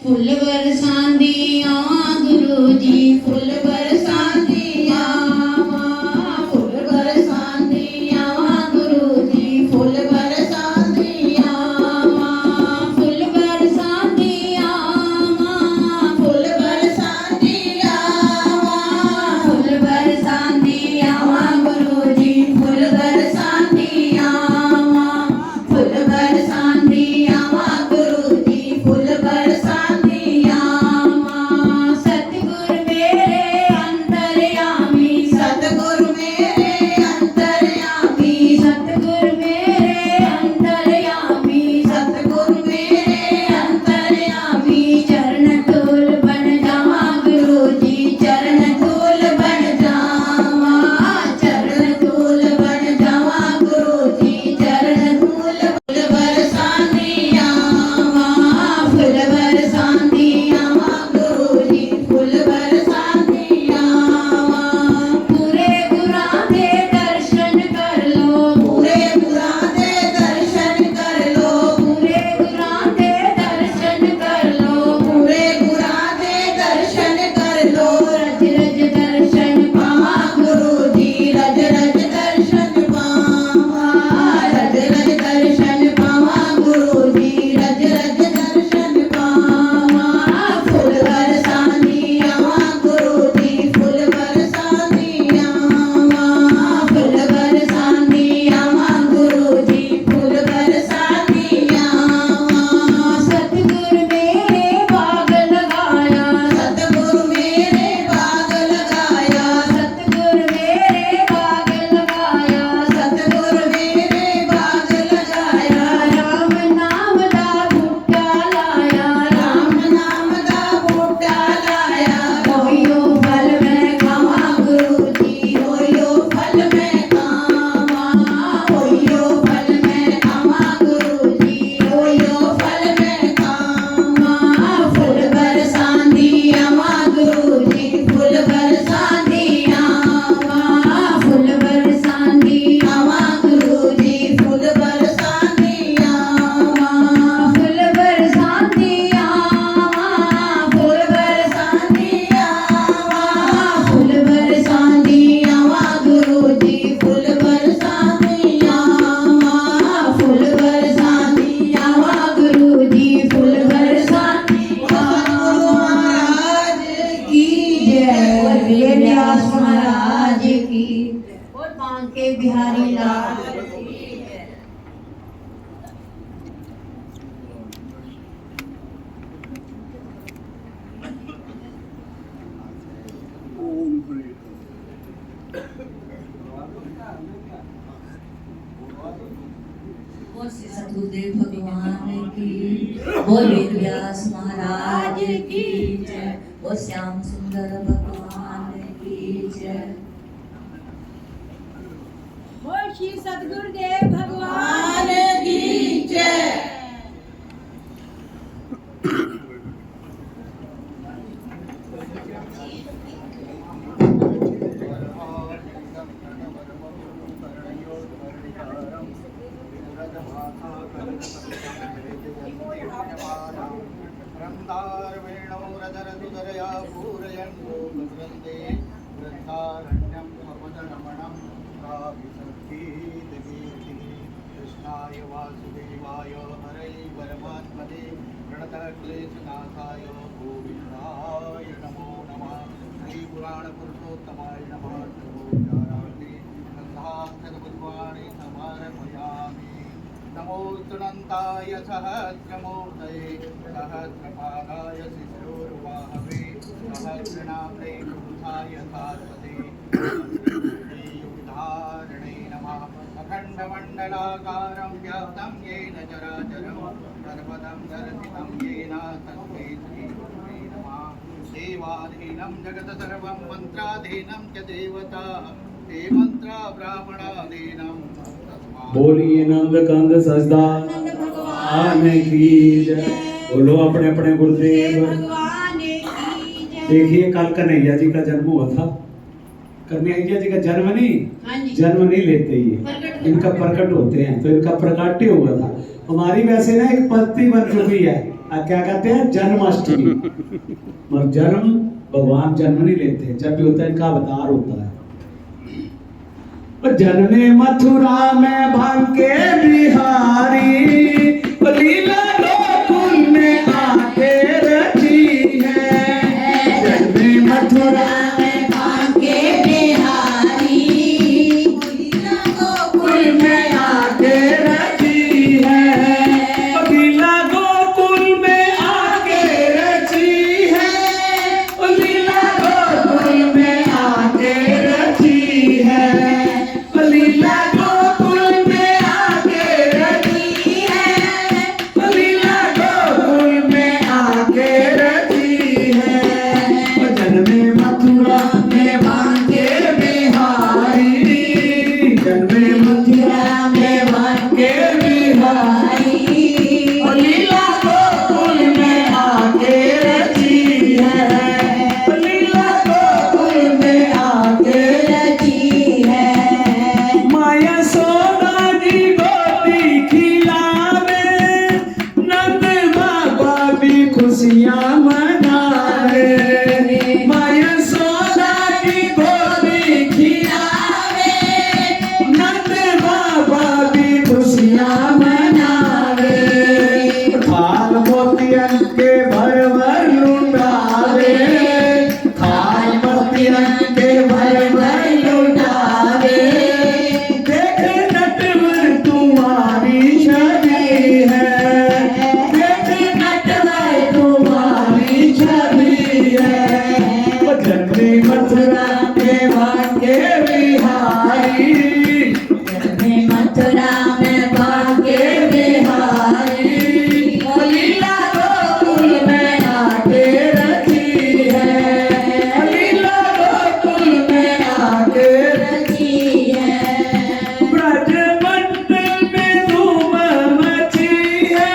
Full बरसांदी आवा गुरु जी full बरसांदी आवा full बरसांदी आवा गुरु जी फुल बरसांदी आवा फुल बरसांदी आवा फुल बरसांदी आवा फुल बरसांदी आवा गुरु जी फुल बरसांदी आवा फुल बरसांदी आवा गुरु जी फुल बरसांदी आवा सतगुर मेरे अंतर्यामी सतगुर मेरे अंतर्यामी सतगुर मेरे अंतर्यामी सतगुर मेरे अंतर्यामी चरण धूल बन जावा गुरु जी चरण धूल बन जावा चरण धूल बन जावा गुरु जी चरण धूल फुल बरसांदी आवा फुल बरसांदी आवा गुरु जी फुल बरसांदी आवा पूरे गुरां दे दर्शन कर लो पूरे गुरां दे दर्शन कर लो पूरे गुरां दे दर्शन कर लो पूरे गुरां दे दर्शन कर लो रज रज दर्शन पावा गुरु जी रज रज दर्शन पावा रज रज दर्शन पावा गुरु जी रज रज दर्शन पावा फुल बरसांदी आवा गुरु जी फुल बरसांदी आवा फुल बरसांदी आवा गुरु जी फुल बरसांदी आवा सतगुर मेरे बाग लगाया सतगुर मेरे बाग लगाया सतगुर मेरे बाग लगाया सतगुर मेरे बाग लगाया राम नाम दा बूटा लाया राम नाम दा बूटा लाया होइयो फल मैं खावा गुरु जी होइयो फल मैं खावा होइयो फल मैं खावा गुरु जी होइयो फल मैं खावा फुल बरसांदी आवा गुरु जी फुल बरसांदी आवा फुल बरसांदी आवा गुरु जी फुल बरसांदी आवा फुल बरसांदी आवा फुल बरसांदी आवा फुल बरसांदी आवा गुरु जी फुल बरसांदी आवा फुल बरसांदी आवा गुरु जी फुल बरसांदी आवा महाराज की जय बोलिए व्यास महाराज की और बांके बिहारी लाल की जय बोल श्री सतगुरुदेव भगवान की बोल वेद व्यास महाराज की जय बोल श्याम सुंदर भगवान की जय बोल श्री सतगुरुदेव भगवान भगवान की जय कृष्णाय वासुदेवाय हरै परमात्मने प्रणतक्लेशनाथाय गोविन्दाय नमो नमः श्रीपुराणपुरुषोत्तमाय नमः नमोचारामि सन्धान्तगुर्वाणी समर्पयामि नमोऽस्तुनन्ताय सहस्रमूर्तये सहस्रपादाय शिशुर्वाहवे सहस्रनाम्ने पुरुषाय सात्वते धारणे नमः अखण्डमण्डलाकारं व्याप्तं येन चराचरं सर्वदं दर्शितं येन तस्मै श्रीगुरुवे नमः देवाधीनं जगत् सर्वं मन्त्राधीनं च देवता ते मन्त्रा ब्राह्मणाधीनं बोलिए नंद कंद सजदा भगवान की जय। बोलो अपने अपने गुरुदेव भगवान की जय। देखिए कल कन्हैया जी का जन्म हुआ था। कन्हैया जी का जन्म नहीं, हाँ जी। जन्म नहीं लेते ये, प्रकट इनका प्रकट होते हैं। तो इनका प्रकाट्य हुआ था। हमारी वैसे ना एक पद्धति बन चुकी है क्या कहते हैं, जन्माष्टमी। मगर जन्म भगवान जन्म नहीं लेते, जब भी होता है इनका अवतार होता है। जन्मे मथुरा में भांके बिहारी, लीला गोकुल में आके रची है। जन्मे मथुरा में भांके बिहारी, लीला गोकुल में आके रची है। लीला गोकुल में आके रची है, लीला गोकुल में आके रची है। लीला गोकुल में आके रची है, लीला गोकुल में आके रची है। जन्मे मथुरा में भांके बिहारी, जन्मे मथुरा में भांके बिहारी, लीला गोकुल में आके रची है, लीला गोकुल में आके रची है। माया सोना जी गोदी खिलावे, नंद बाबा भी खुशियां मनावे। माया सोना जी गोदी खिलावे, नंद बाबा भी खुशियां मनावे। थाल मोतियन के भर भर लुटावे, थाल मोतियन के भर भर लुटावे। देख नटवर तुम्हारी छवि है, देख नटवर तुम्हारी छवि है। जन्मे मथुरा के भाग्य बिहारी, जन्मे मथुरा में भाग्य बिहारी, लीला गोकुल में आके रची है, लीला गोकुल में आके रची है। ब्रज मंडल में धूम मची है,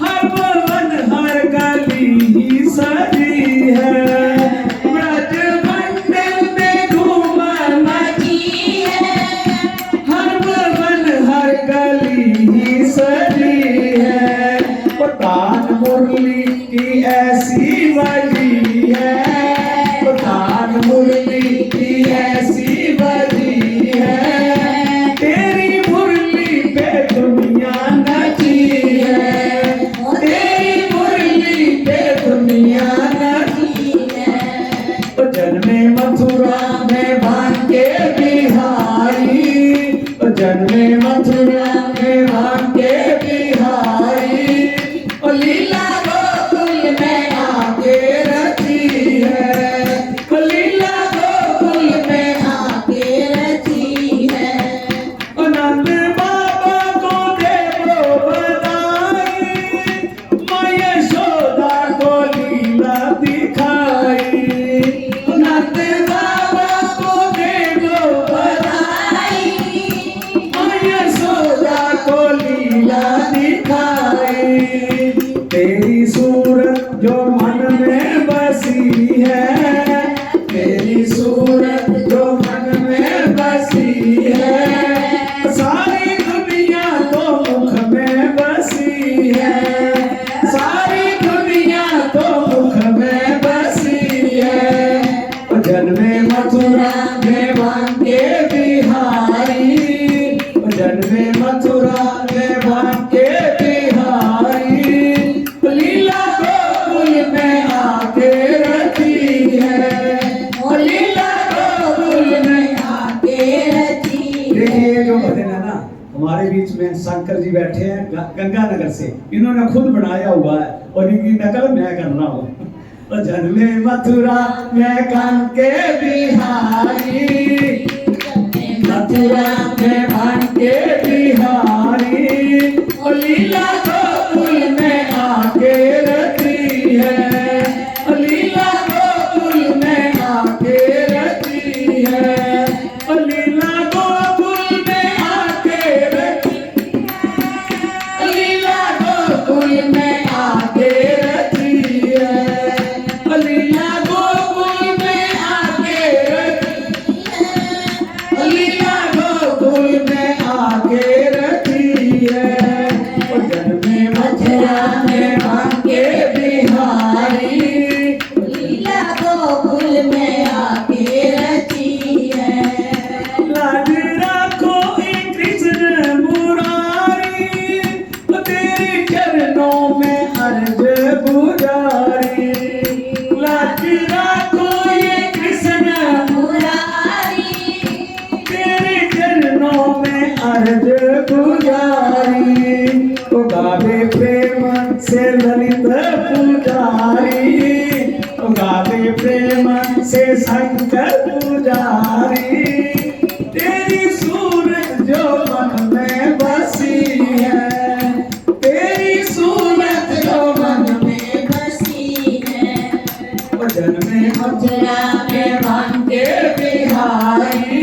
हर भवन हर गली ही सजी है। ब्रज मंडल में धूम मची है, हर भवन हर गली ही सजी है। वो तान मुरली की ऐसी बजी है, वो तान मुरली की ऐसी बजी है। तेरी मुरली पे दुनिया नची है, तेरी मुरली पे दुनिया नची है। वो जन्मे मथुरा में भांके बिहारी, वो जन्मे मथुरा में भांके बिहारी, वो लीला गोकुल में आके रची है, वो लीला गोकुल में आके रची है। नंद बाबा को देवो बधाई, माँ यशोदा को लीला दिखाई। नंद बाबा को देवो बधाई, माँ यशोदा को लीला दिखाई। तेरी सूरत जो मन में बसी है, तेरी सूरत जो मन में बसी है। सारी दुनिया तो मुख में बसी है, सारी दुनिया तो मुख में बसी है। जन्मे मथुरा में भांके बिहारी, जन्मे मथुरा में भांके बिहारी, लीला गोकुल में आके रची है, लीला गोकुल में आके रची। देखिए जो भजन है ना, हमारे बीच में शंकर जी बैठे हैं गंगानगर से, इन्होंने खुद बनाया हुआ है और इनकी नकल मैं कर रहा हूँ। जन्मे मथुरा में भांके बिहारी, मथुरा में भांके बिहारी, लीला गोकुल में आके रची है, लीला गोकुल में आके रची है, लीला गोकुल में आके रची है, लीला गोकुल में आके रची है, लीला गोकुल में आके रची है, लीला गोकुल में आके रची है। जन्मे मथुरा में पुजारी, लाज राखो ये कृष्ण मुरारी, तेरे चरणों में अर्ज गुजारी। ओ गावे प्रेम से ललित पुजारी, ओ गावे प्रेम से शंकर पुजारी। तेरी सूरत जो मन में बसी है, तेरी सूरत जो मन में बसी है, भजन में मथुरा में भांगे बिहारी,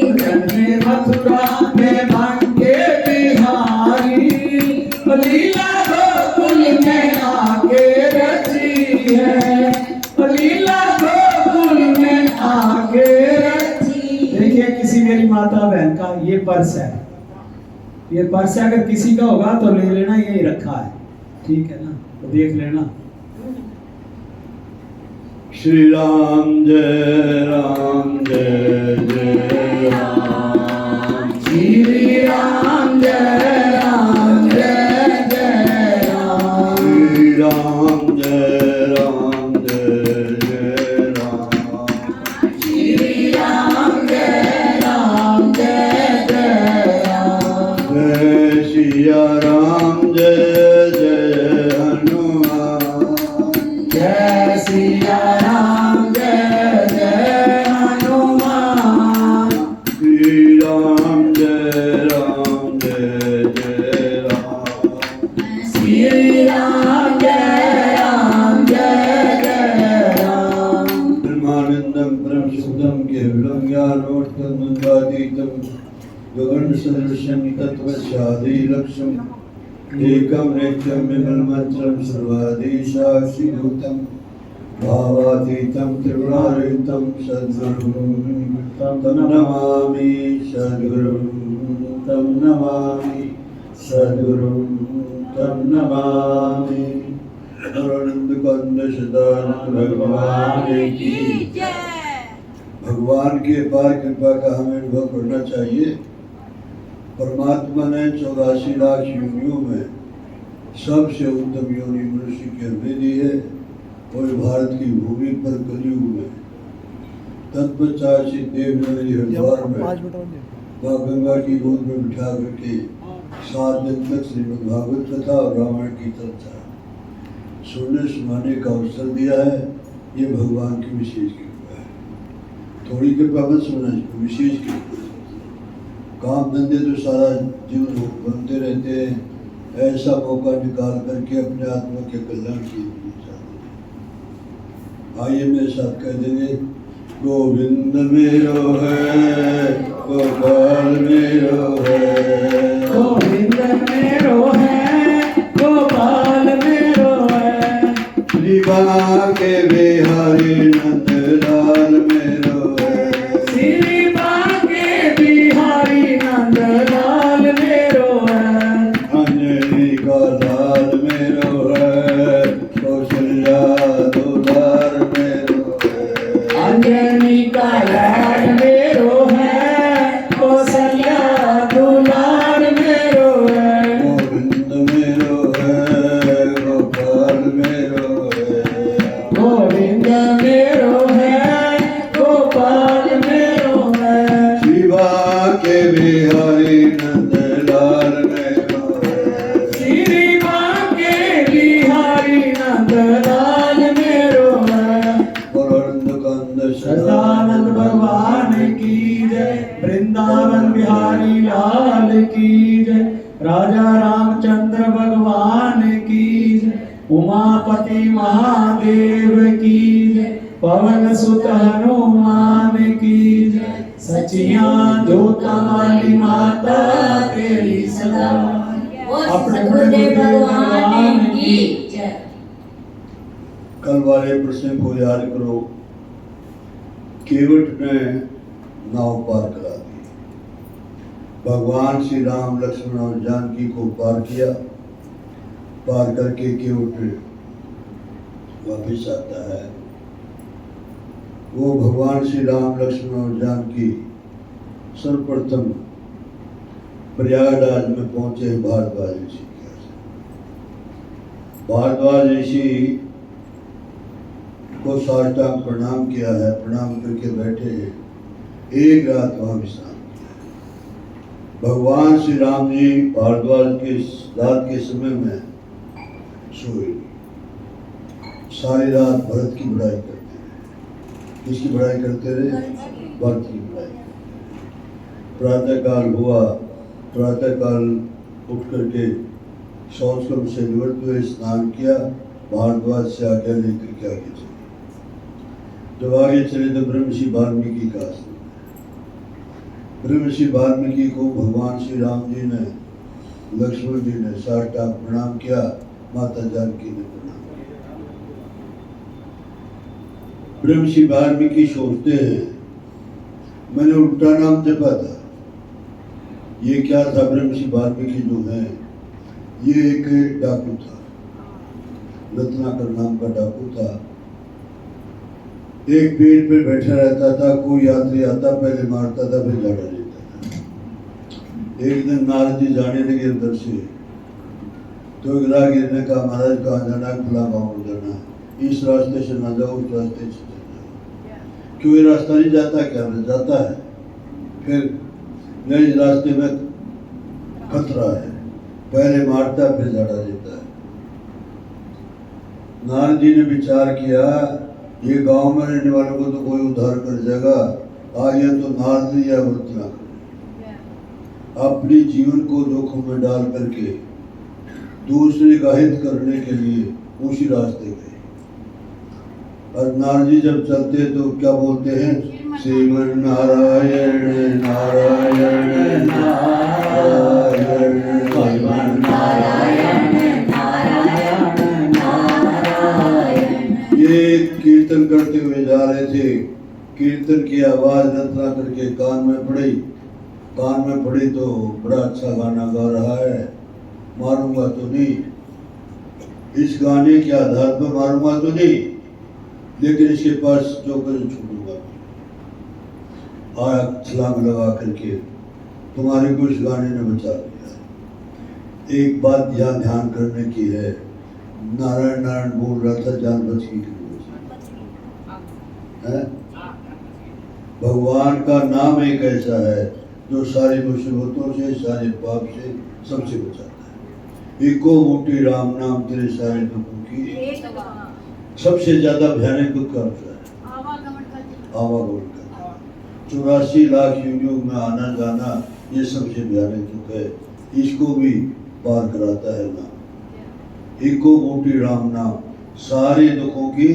भजन में मथुरा में भांगे बिहारी। लीला गोकुल में आके रची है, लीला गोकुल में आके रची। देखिए किसी मेरी माता बहन का ये पर्स है, ये पर्स अगर किसी का होगा तो ले लेना, यही रखा है, ठीक है ना, तो देख लेना। श्री राम जय राम जय जय राम, श्री राम जय राम जय जय राम, श्री राम जय राम जय जय राम, श्री राम जय राम जय जय राम। जय सिया राम जय जय हनुमान, जय सिया राम जय जय हनुमान, श्री राम जय राम जय जय राम, श्री राम जय राम जय जय राम। ब्रह्मानंदं परम शुद्धं केवलं ज्ञानोत्तमं गगन सदृशं तत्त्वशादी लक्ष्यम् एकं नित्यं विमलमन्त्रं सर्वादिशाक्षिभूतं भावातीतं त्रिगुणातीतं सद्गुरुं तं नमामि, सद्गुरुं तं नमामि, सद्गुरुं तं नमामि। आनंद कंद सदानंद भगवान की जय। भगवान की अपार कृपा का हमें अनुभव करना चाहिए। परमात्मा ने 84 लाख योनियों में सबसे उत्तम योनि मनुष्य की हमें दी है, और भारत की भूमि पर कलयुग में तत्पश्चात से देवनगरी हरिद्वार में माँ गंगा की गोद में बिठा करके 7 दिन तक श्रीमद् भागवत कथा और रामायण की चर्चा सुनने सुनाने का अवसर दिया है। ये भगवान की विशेष कृपा है। थोड़ी कृपा मत सुनना, विशेष कृपा। काम धंधे तो सारा जीवन बनते रहते हैं, ऐसा मौका निकाल करके अपने आत्मा के कल्याण के लिए चाहते हैं। आइए मेरे साथ कह देंगे, गोविंद मेरो है, गोपाल मेरो है, गोविंद मेरो है, गोपाल मेरो है, श्री बांके बिहारी नंद लाल मेरो है, श्री बांके बिहारी नंद लाल मेरो है, अंजनी का लाल मेरो है, कौशल्या दुलार मेरो है, अंजनी का लाल मेरो है, कौशल्या दुलार मेरो है, गोविंद मेरो है, गोपाल मेरो है, गोविंद मेरो है, गोपाल मेरो है, शिवा के बिहारी नंद लाल मेरो है, शिवा के बिहारी नंद लाल मेरो है, गोरंद कंद सदानंद भगवान की जय, वृंदावन बिहारी लाल की जय, राजा रामचंद्र भगवान की जय, उमापति महादेव की जय, पवन सुत हनुमान की जय, सचिया जोता वाली माता तेरी सदा, अपने गुरुदेव भगवान की जय। कल वाले प्रश्न को याद करो। केवट ने नाव पार करा दी, भगवान श्री राम लक्ष्मण और जानकी को पार किया, पार करके केवट वापिस आता है। वो भगवान श्री राम लक्ष्मण और जानकी सर्वप्रथम प्रयागराज में पहुंचे भारद्वाज ऋषि के। भारद्वाज ऋषि को साष्टांग प्रणाम किया है, प्रणाम करके बैठे हैं। एक रात वहां विश्राम किया। भगवान श्री राम जी भारद्वाज के रात के समय में सोए, सारी रात भरत की बढ़ाई करते रहे। किसकी बढ़ाई करते रहे? भरत की बढ़ाई। प्रातः काल हुआ, प्रातः काल उठ करके शौचकर्म से निवृत्त हुए, स्नान किया, भारद्वाज से आज्ञा लेकर के आगे चले। जब आगे चले तो ब्रह्मर्षि वाल्मीकि का आश्रम। ब्रह्मर्षि वाल्मीकि को भगवान श्री राम जी ने, लक्ष्मण जी ने साष्टांग प्रणाम किया, माता जानकी ने प्रणाम किया। ब्रह्मर्षि वाल्मीकि सोचते हैं मैंने उल्टा नाम जपा था। ये क्या था? ब्रह्मर्षि वाल्मीकि जो है ये एक डाकू था, रत्नाकर नाम का डाकू था। एक पेड़ पे बैठा रहता था, कोई यात्री आता पहले मारता था फिर झाड़ा लेता था। एक दिन नारद जी जाने लगे उधर से, तो एक राहगीर ने कहा महाराज कहाँ जाना है? फला गाँव जाना है, इस रास्ते से ना जाओ, उस रास्ते से जाओ। क्यों ये रास्ता नहीं जाता? क्या नहीं जाता है? फिर नहीं, इस रास्ते में खतरा है, पहले मारता फिर झाड़ा लेता है। नारद जी ने विचार किया ये गांव में रहने वालों को तो कोई उद्धार कर जाएगा, आगे तो नारद या व्रत ना करे। अपने जीवन को जोखिम में डाल करके दूसरे का हित करने के लिए उसी रास्ते गए। और नारद जी जब चलते तो क्या बोलते हैं? श्रीमन नारायण नारायण नारायण, श्रीमन नारायण नारायण नारायण। ये कीर्तन करते हुए जा रहे थे। कीर्तन की आवाज रत्ना करके कान में पड़ी। कान में पड़ी तो बड़ा अच्छा गाना गा रहा है, मारूंगा तो नहीं, इस गाने के आधार पर मारूंगा तो नहीं, लेकिन इसके पास जो कर छोड़ूंगा। आया छलांग लगा करके तुम्हारे को इस गाने ने बचा दिया। एक बात यहाँ ध्यान करने की है, नारायण नारायण बोल रहा था, जान बच गई है। भगवान का नाम एक ऐसा है जो सारी मुसीबतों से, सारे पाप से, सबसे बचाता है। एको मोटी राम नाम तेरे सारे दुखों की, सबसे ज्यादा भयानक दुख का है आवागमन का। 84 लाख युग में आना जाना, ये सबसे भयानक दुख है। इसको भी पार कराता है नाम। एको मोटी राम नाम, सारे दुखों की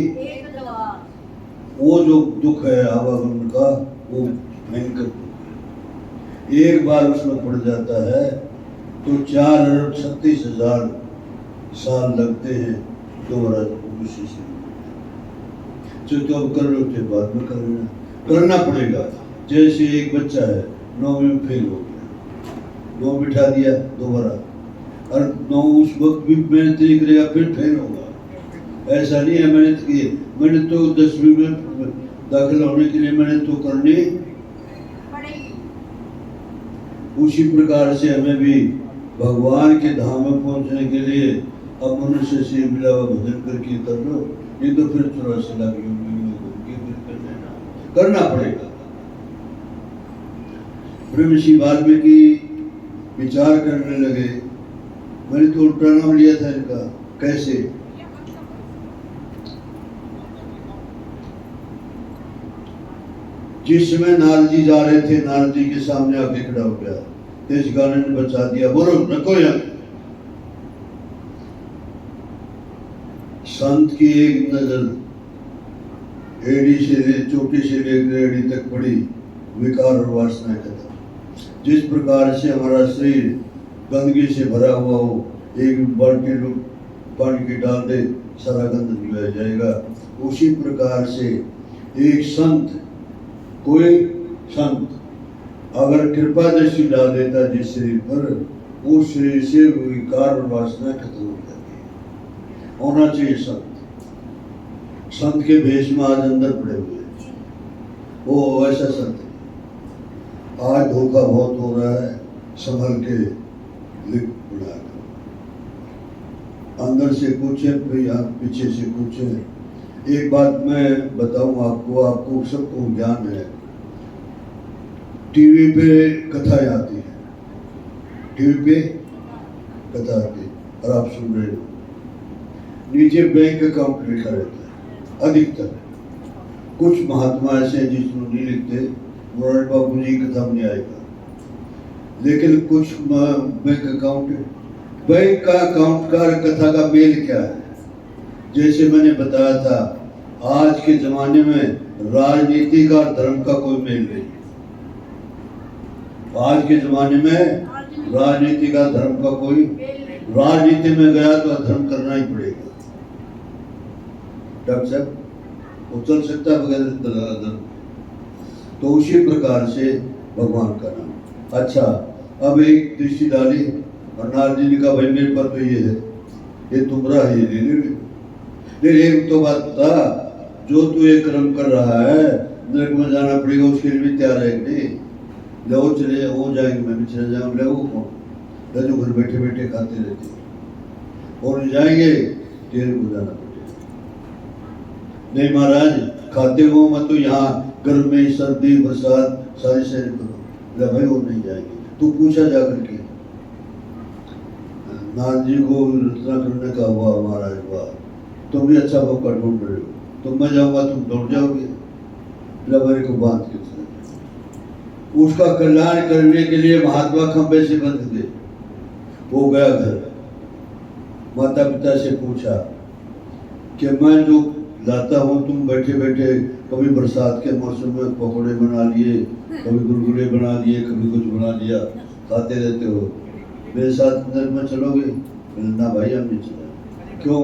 वो जो दुख है आवागमन का, वो भयंकर दुख है। एक बार उसमें पड़ जाता है तो 4,36,000 साल लगते हैं दोबारा उसी से। तो अब कर लो, थे बाद में करना पड़ेगा। जैसे एक बच्चा है 9वीं में फेल हो गया, 9 बिठा दिया दोबारा, और 9 उस वक्त भी मेहनत नहीं करेगा फिर फेल होगा। ऐसा नहीं है मेहनत की, मैंने तो 10वीं में दाखिला होने के लिए मेहनत तो करनी पड़ेगी। उसी प्रकार से हमें भी भगवान के धाम में पहुंचने के लिए अब मनुष्य से मिला हुआ भजन करके कर लो, ये तो फिर 84 लाख करना पड़ेगा। ब्रह्मर्षि वाल्मीकि विचार करने लगे, मैंने तो उल्टा नाम लिया था इनका, कैसे? जिस समय नारद जी जा रहे थे, नारद जी के सामने आके खड़ा हो गया, तेज गाने ने बचा दिया, बोलो रखो यहाँ। संत की एक नजर एड़ी से, चोटी से लेकर एड़ी तक पड़ी, विकार और वासना खत्म। जिस प्रकार से हमारा शरीर गंदगी से भरा हुआ हो, एक बाल्टी पानी की डाल दे, सारा गंद धुला जाएगा। उसी प्रकार से एक संत, कोई संत अगर कृपा दृष्टि डाल देता जिस शरीर पर, उस शरीर से विकार और वासना खत्म हो जाती है। होना चाहिए संत। संत के भेष में आज अंदर पड़े हुए हैं, वो ऐसा संत है। आज धोखा बहुत हो रहा है, संभल के लिख बना कर अंदर से कुछ है, फिर यहाँ पीछे से कुछ है। एक बात मैं बताऊं आपको, आपको सबको ज्ञान है, टीवी पे कथाएं आती है, टीवी पे कथा आती है और आप सुन रहे हो, नीचे बैंक अकाउंट लिखा रहता है अधिकतर। कुछ महात्मा ऐसे हैं जिसमें नहीं लिखते, मोरारी बाबू जी कथा में नहीं आएगा, लेकिन कुछ बैंक अकाउंट, बैंक का अकाउंट का कथा का मेल क्या है? जैसे मैंने बताया था, आज के जमाने में राजनीति का धर्म का कोई मेल नहीं है। आज के जमाने में राजनीति का धर्म का कोई, राजनीति में गया तो धर्म करना ही पड़ेगा। डॉक्टर साहब वो चल सकता है बगैर धर्म? तो उसी प्रकार से भगवान का नाम। अच्छा, अब एक दृष्टि डाली और नारद जी ने कहा भाई मेरे पर तो ये है, ये तुम्हारा है, ये ले ले। एक तो बात बता, जो तू ये कर्म कर रहा है नरक में जाना पड़ेगा, उसके लिए भी तैयार है कि नहीं? लो चले, वो जाएंगे, मैं भी चले जाऊँ, ले वो कौन? जो घर बैठे बैठे खाते रहते और जाएंगे, तेरे को जाना पड़ेगा। नहीं महाराज, खाते हो मैं तो यहाँ गर्मी सर्दी बरसात सारी सहन करो। भाई वो नहीं जाएंगे, तू पूछा जाकर के। नारद जी को रचना करने का हुआ, महाराज वाह, तुम भी अच्छा मौका ढूंढ रहे हो, तो मैं जाऊंगा तुम दौड़ जाओगे, मेरे को बांध के। उसका कल्याण करने के लिए महात्मा खंबे से बंध गए। वो गया घर, माता पिता से पूछा कि मैं जो लाता हूँ तुम बैठे बैठे कभी बरसात के मौसम में पकौड़े बना लिए, कभी गुलगुले बना लिए, कभी कुछ बना लिया, खाते रहते हो, मेरे साथ अंदर में चलोगे? ना भाई हम नहीं चले। क्यों?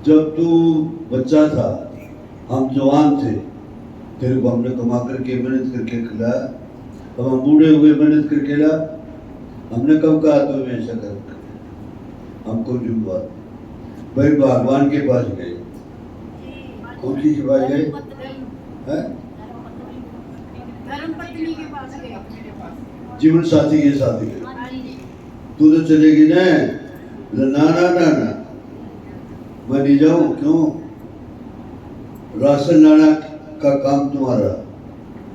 जब तू बच्चा था, हम जवान थे, तेरे को हमने कमा करके मेहनत करके खिलाया, अब हम बूढ़े हुए मेहनत करके ला, हमने कब कहा तो मैं ऐसा कर, हमको जुम्मन भाई भगवान के पास गए। कौन सी के पास गए? धर्मपत्नी के पास गए, जीवन साथी के साथ गए। तू तो चलेगी ना? ना ना ना ना, मैं नहीं जाऊं। क्यों? राशन लाना का काम तुम्हारा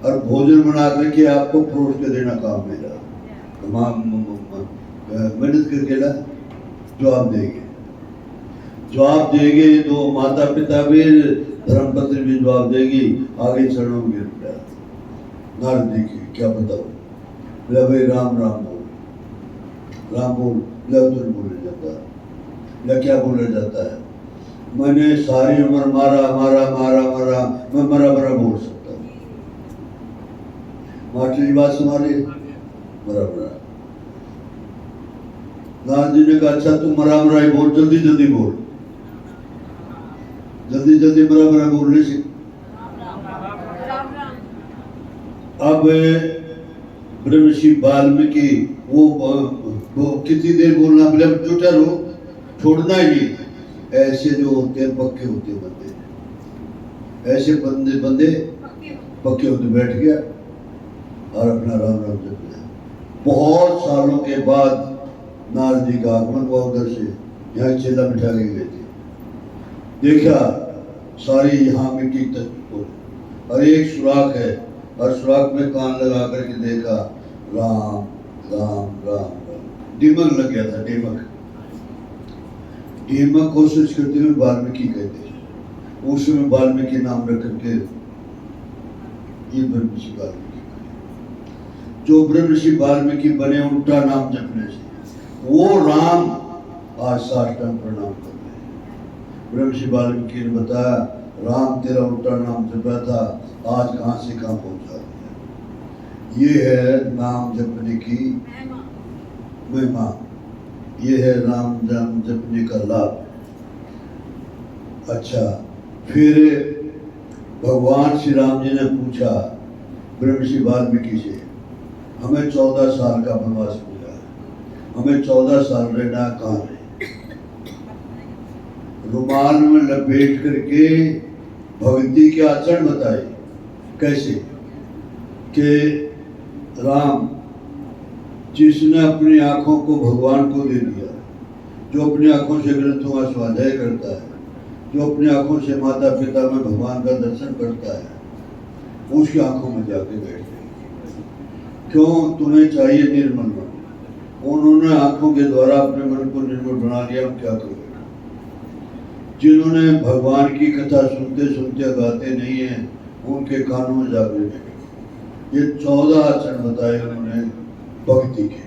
और भोजन बना करके आपको परोस के देना काम मेरा। मेहनत करके ला, जवाब देंगे, जवाब देंगे। तो माता पिता भी, धर्मपत्नी भी जवाब देगी, आगे चरणों में गिर गया। नारद देखिए क्या बताओ, भाई राम राम बोल, राम बोल, लवतुर बोला जाता है, या क्या बोला जाता है? मैंने सारी उम्र मारा मारा मारा मारा, मैं मरा मरा बोल सकता हूँ। मास्टर जी बात सुना ली, मरा मरा। नारद जी ने कहा अच्छा तुम मरा मरा ही बोल, जल्दी जल्दी बोल, जल्दी जल्दी मरा मरा बोलने से। अब ब्रह्मर्षि वाल्मीकि वो कितनी देर बोलना, बोले जुटा रहो, छोड़ना ही। ऐसे जो होते हैं पक्के होते बंदे, ऐसे बंदे बंदे पक्के होते, बैठ गया और अपना राम राम जप लिया। बहुत सालों के बाद नारद जी का आगमन हुआ उधर से, यहाँ चेला बिठा के गए थे। देखा सारी यहाँ मिट्टी तक और एक सुराख है, और सुराख में कान लगा करके देखा राम राम राम राम। दीमक लग गया था, दीमक। दीमक कोशिश करते हुए वाल्मीकि कहते, उसमें वाल्मीकि नाम रख करके ये ब्रह्मर्षि वाल्मीकि बने। जो ब्रह्मर्षि वाल्मीकि बने उल्टा नाम जपने से, वो राम आज साष्टांग प्रणाम कर रहे हैं। ब्रह्मर्षि वाल्मीकि ने बताया राम तेरा उल्टा नाम जपा था, आज कहाँ से कहाँ पहुंचा दिया। ये है नाम जपने की महिमा, ये है राम नाम जपने का लाभ। अच्छा, फिर भगवान श्री राम जी ने पूछा ब्रह्मर्षि वाल्मीकि से, हमें 14 साल का वनवास मिला है, हमें 14 साल रहना, कहाँ रहे? रुमाल में लपेट करके भक्ति के आचरण बताए। कैसे? कि राम जिसने अपनी आंखों को भगवान को दे दिया, जो अपनी आंखों से ग्रंथों का स्वाध्याय करता है, जो अपनी आंखों से माता पिता में भगवान का दर्शन करता है, उसकी आंखों में जाके बैठ गई। क्यों? तुम्हें चाहिए निर्मल मन। उन्होंने आंखों के द्वारा अपने मन को निर्मल बना लिया, हम क्या करें? जिन्होंने भगवान की कथा सुनते सुनते गाते नहीं है, उनके कानों में जागरे नहीं। ये 14 आचरण बताए उन्होंने भक्ति के।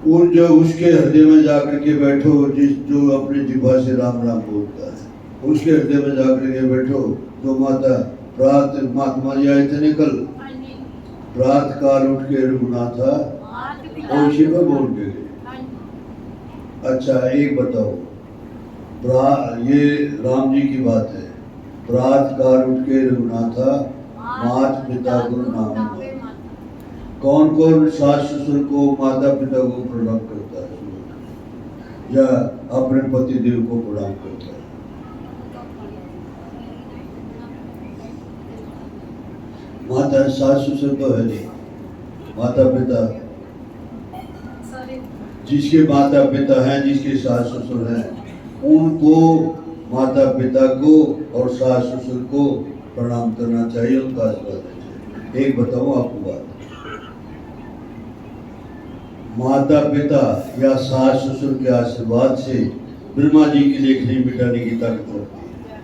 उन जो उसके हृदय में जाकर के बैठो, जो अपनी जिह्वा से राम राम बोलता है, उसके हृदय में जाकर के बैठो। जो माता प्रात महात्मा जी आए थे कल, प्रात काल उठ के रघुनाथा और उसी पर बोल के गए। अच्छा एक बताओ, ये राम जी की बात है। प्रात काल उठ के रघुनाथा मात पिता गुरु नाम। कौन कौन सास ससुर को माता पिता को प्रणाम करता है या अपने पति देव को प्रणाम करता है? माता सास ससुर तो है नहीं, माता पिता। जिसके माता पिता हैं, जिसके सास ससुर हैं, उनको माता पिता को और सास ससुर को प्रणाम करना चाहिए, उनका आशीर्वाद लेना चाहिए। एक बताऊं आपको बात, माता पिता या सास ससुर के आशीर्वाद से ब्रह्मा जी की लेखनी मिटाने की ताकत रखती है।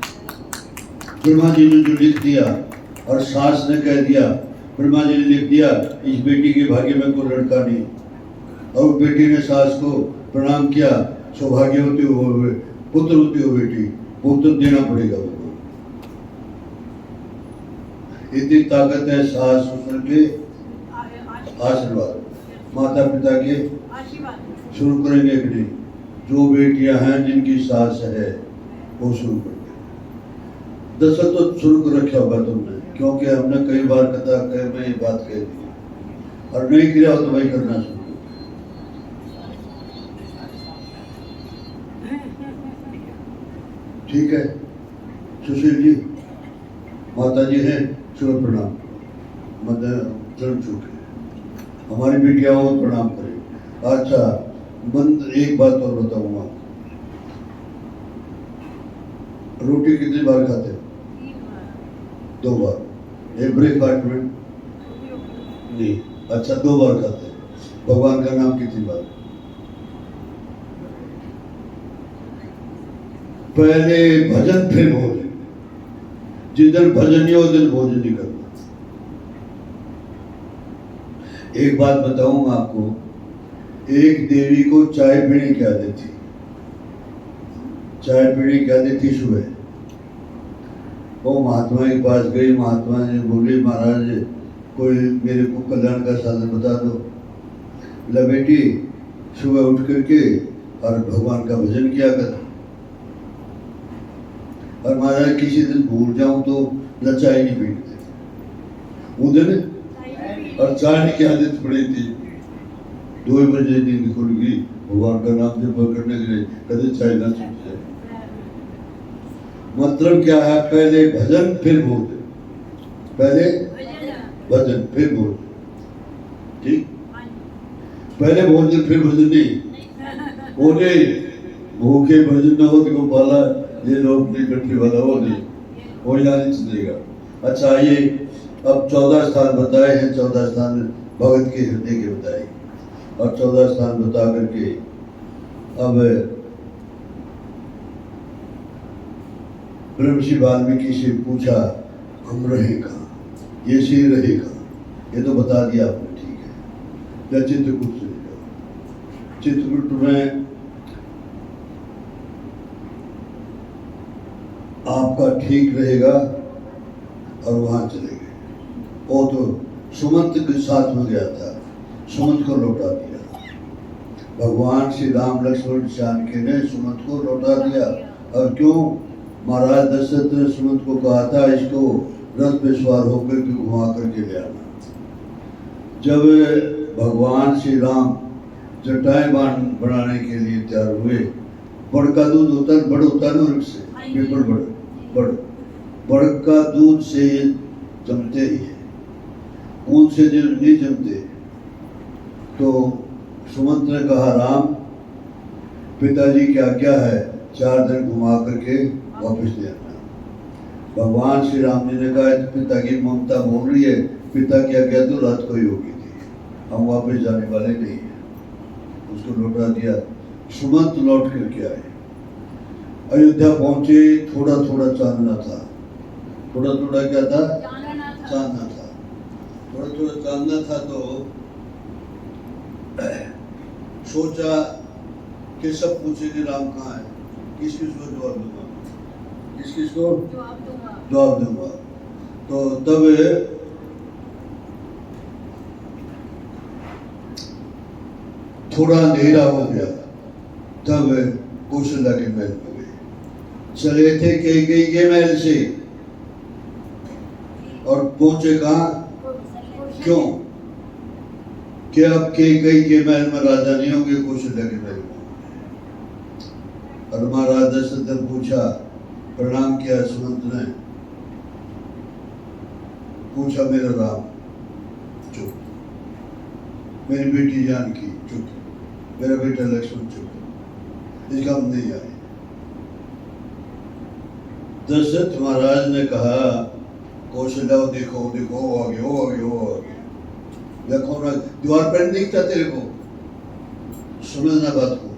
ब्रह्मा जी ने जो लिख दिया और सास ने कह दिया, ब्रह्मा जी ने लिख दिया इस बेटी के भाग्य में कोई लड़का नहीं, और बेटी ने सास को प्रणाम किया, सौभाग्यवती हो पुत्र होती हो बेटी, पुत्र देना पड़ेगा उनको। इतनी ताकत है सास ससुर के आशीर्वाद, माता पिता के शुरू करेंगे कि नहीं? जो बेटियां हैं जिनकी सास है वो शुरू कर देंगे। दरअसल तो शुरू कर रखा होगा तुमने, क्योंकि हमने कई बार कथा में ये बात कह दी, और नहीं किया हो तो वही करना शुरू। ठीक है सुशील जी, माता जी हैं, शुभ प्रणाम। चरण चुके हमारी बेटियां वो प्रणाम करें। अच्छा एक बात और बताऊंगा, रोटी कितनी बार खाते हो? 2 बार। एक ब्रेकफास्ट में नहीं, अच्छा 2 बार खाते हैं। भगवान का नाम कितनी बार? पहले भजन फिर भोजन। जिधर भजन नहीं हो उधर भोजन नहीं करना। एक बात बताऊंगा आपको, एक देवी को चाय पीने क्या देती, चाय पीने क्या देती सुबह। वो महात्मा के पास गई, महात्मा ने बोली महाराज कोई मेरे को कल्याण का साधन बता दो। बोला बेटी सुबह उठ करके और भगवान का भजन किया कर, और महाराज किसी दिन भूल जाऊं तो चाय नहीं पीते उधर, और चाय की आदत पड़ी थी। 2 बजे नींद खुल गई, भगवान का नाम जप करने के लिए कभी चाय ना छूट जाए। मतलब क्या है? पहले भजन फिर भोजन, पहले भजन फिर भोजन। ठीक, पहले भोजन फिर भजन नहीं। वो नहीं भूखे भजन न हो तो गोपाला, ये लोग नहीं गठरी वाला वो नहीं, वो यहाँ नहीं चलेगा। अच्छा आइए अब 14 स्थान बताए हैं, 14 स्थान भगत के हृदय के बताए, और 14 स्थान बता करके अब ब्रह्मर्षि वाल्मीकि से पूछा हम रहे कहाँ, ये शरीर रहे कहाँ? ये तो बता दिया आपने, ठीक है। या चित्रकूट से जाओ, चित्रकूट में आपका ठीक रहेगा और वहां चले गए। वो तो सुमंत के साथ में गया था, सुमंत को लौटा दिया। भगवान श्री राम लक्ष्मण जानकी ने सुमंत को लौटा दिया। और क्यों? महाराज दशरथ ने सुमंत को कहा था इसको रथ पे सवार होकर के घुमा करके ले आना। जब भगवान श्री राम जटाएं बनाने के लिए तैयार हुए, बड़ का दूध होता है, बड़ होता है ना वृक्ष से, पीपल बड़ का दूध से जमते ही है, ऊन से नहीं जमते। तो सुमंत ने कहा राम पिताजी की आज्ञा है 4 दिन घुमा करके वापस ले आना। भगवान श्री राम जी ने कहा पिता की ममता बोल रही है, पिता की आज्ञा तो रात को ही होगी थी, हम वापस जाने वाले नहीं है। उसको लौटा दिया। सुमंत लौट करके आए, अयोध्या पहुंचे, थोड़ा थोड़ा चांदना था। थोड़ा थोड़ा क्या था? चांदना था। थोड़ा थोड़ा चांदना था तो सोचा कि सब पूछेंगे राम कहाँ है, किस किस को जवाब दूंगा, किस किस को जवाब दूंगा। तो तब थोड़ा अंधेरा हो गया, तब कौशल्या के महल में गए। चले थे कैकेयी के महल से और पहुंचे कहाँ? क्यों? कि अब कैकेयी के महल में राजा नहीं होंगे, कौशल्या के महल में। और महाराज दशरथ ने पूछा, प्रणाम किया सुमंत ने, पूछा मेरा राम, चुप। मेरी बेटी जानकी, चुप। मेरा बेटा लक्ष्मण, चुप। इसका हम नहीं आए। दशरथ महाराज ने कहा, कौशल्या देखो देखो, वो आ गया। देखो ना, दीवार पर नहीं दिखता तेरे को? समझना बात को,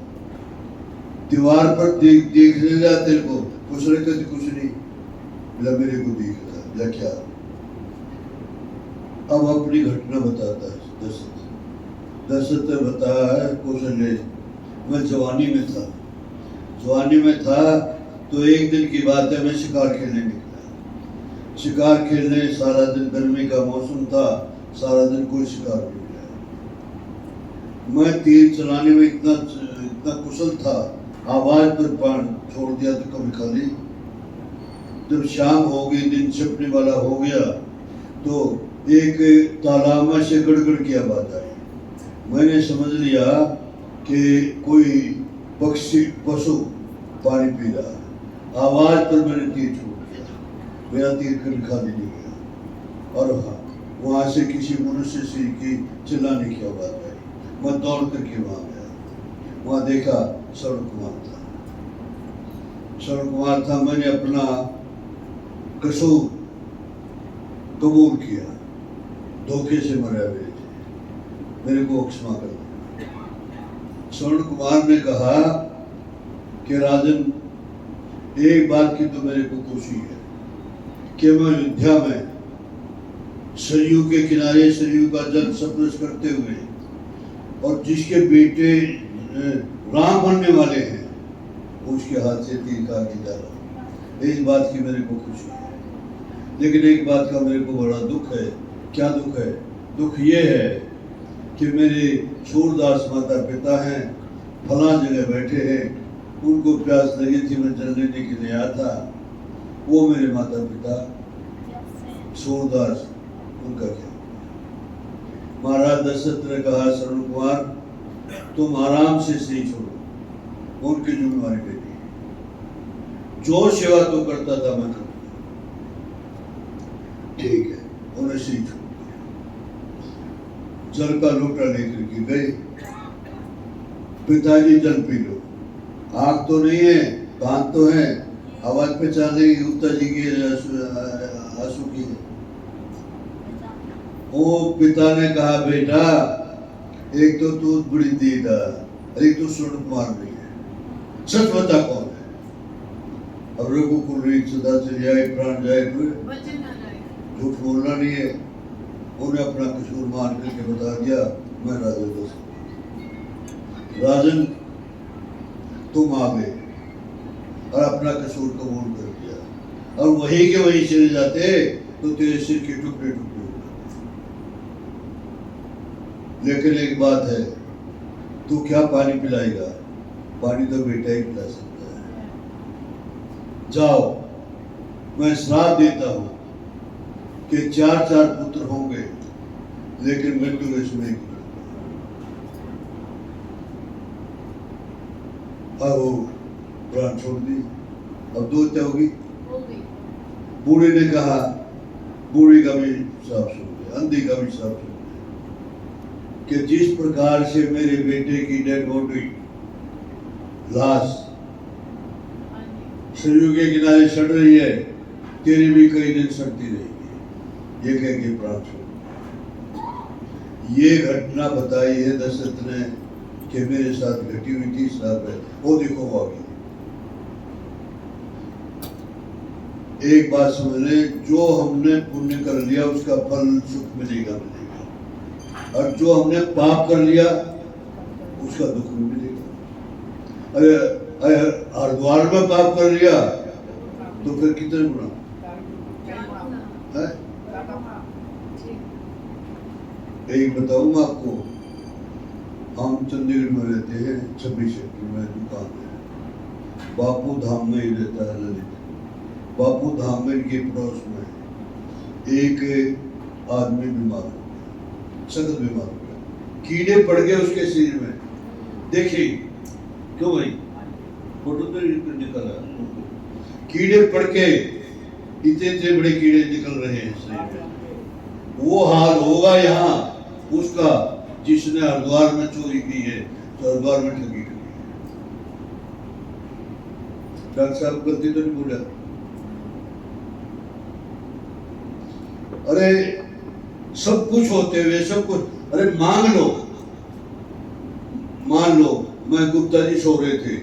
दीवार पर देख ले तेरे को, कुछ नहीं, बोला मेरे को दिख रहा। बोला क्या? अब अपनी घटना बताता है दशरथ ने बताया है, कौशल्या मैं जवानी में था तो एक दिन की बात है, मैं शिकार खेलने निकला। शिकार खेलने सारा दिन, गर्मी का मौसम था, सारा दिन कोई शिकार नहीं मिला। मैं तीर चलाने में इतना कुशल था, आवाज पर बाण छोड़ दिया तो कभी खाली। जब शाम हो गई, दिन छिपने वाला हो गया, तो एक तालाब में से गड़गड़ की आवाज आई। मैंने समझ लिया कि कोई पशु पानी पी रहा है। आवाज पर मैंने तीर छोड़ दिया, मेरा तीर कभी खाली नहीं गया। और हाँ, वहां से किसी मनुष्य से की चिल्लाने की आवाज आई। मैं दौड़ करके वहां गया, वहां देखा शरण कुमार था। मैंने अपना कसूर कबूल किया, धोखे से मरे हुए थे, मेरे को क्षमा कर दो। शरण कुमार ने कहा कि राजन, एक बात की तो मेरे को खुशी है कि मैं अयोध्या में सरयू के किनारे सरयू का जल स्पर्श करते हुए, और जिसके बेटे राम बनने वाले हैं, उसके हाथ से तीर काट दिया जा रहा। इस बात की मेरे को खुशी है, लेकिन एक बात का मेरे को बड़ा दुख है। क्या दुख है? दुख ये है कि मेरे सूरदास माता पिता हैं, फला जगह बैठे हैं, उनको प्यास लगी थी, मैं जल लेने के लिए आया था। वो मेरे माता पिता सूरदास, उनका क्या? महाराज दशरथ ने कहा, शरण कुमार तुम आराम से सही छोड़ो, उनकी जिम्मेवारी बेटी, जो सेवा तो करता था मैं करता। ठीक है, उन्हें सही छोड़ दिया। जल का लोटा लेकर के गए, पिताजी जल पी लो। आँख तो नहीं है, कान तो है, आवाज पहचाने गुप्ता जी की आंसू की। वो पिता ने कहा, बेटा एक तो तू बड़ी दीदा, एक तो शरण कुमार नहीं है, सच बता कौन है? अब रघुकुल रीत सदा चली आए, प्राण जाए झूठ बोलना नहीं है। उन्हें अपना कसूर मान करके बता दिया, मैं राजा दशरथ। राजन तुम आ गए और अपना कसूर कबूल कर दिया, और वही के वही चले जाते तो तेरे सिर के टुकड़े टुकड़े हो जाते। लेकिन एक बात है, तू क्या पानी पिलाएगा? पानी तो बेटा ही पिला सकता है। जाओ, मैं श्राप देता हूं कि 4 पुत्र होंगे, लेकिन मृत्यु इसमें अब वो प्राण छोड़ दी। अब 2 क्या होगी? बूढ़े ने कहा, बूढ़ी का भी साफ सुन गया, अंधी का भी साफ सुन गया, कि जिस प्रकार से मेरे बेटे की डेड बॉडी लाश हाँ जी। सरयू के किनारे सड़ रही है, तेरी भी कई दिन सड़ती रहेगी, ये कह के प्राण छोड़। ये घटना बताई है दशरथ ने कि मेरे साथ घटी हुई 30 साल पहले, वो देखो वो आगे। एक बात समझ ले, जो हमने पुण्य कर लिया उसका फल सुख मिलेगा मिलेगा, और जो हमने पाप कर लिया उसका दुख भी मिलेगा। अरे हरिद्वार में पाप कर लिया तो फिर कितने गुना है? एक बताऊं आपको, हम चंडीगढ़ में रहते हैं, 26 सेक्टर में दुकान है, बापू धाम में ही रहता है ललित। बापू धाम में के पड़ोस में एक आदमी बीमार हो गया, सख्त बीमार हो गया, कीड़े पड़ गए उसके शरीर में। देखिए क्यों भाई, फोटो तो निकल रहा, कीड़े पड़ के इतने बड़े कीड़े निकल रहे हैं शरीर में। वो हाल होगा यहाँ उसका जिसने हरिद्वार में चोरी की है, तो हरिद्वार में ठगी की है। डॉक्टर साहब गलती तो नहीं बोला? अरे सब कुछ होते हुए सब कुछ, अरे मान लो, मान लो मैं गुप्ता जी सो रहे थे,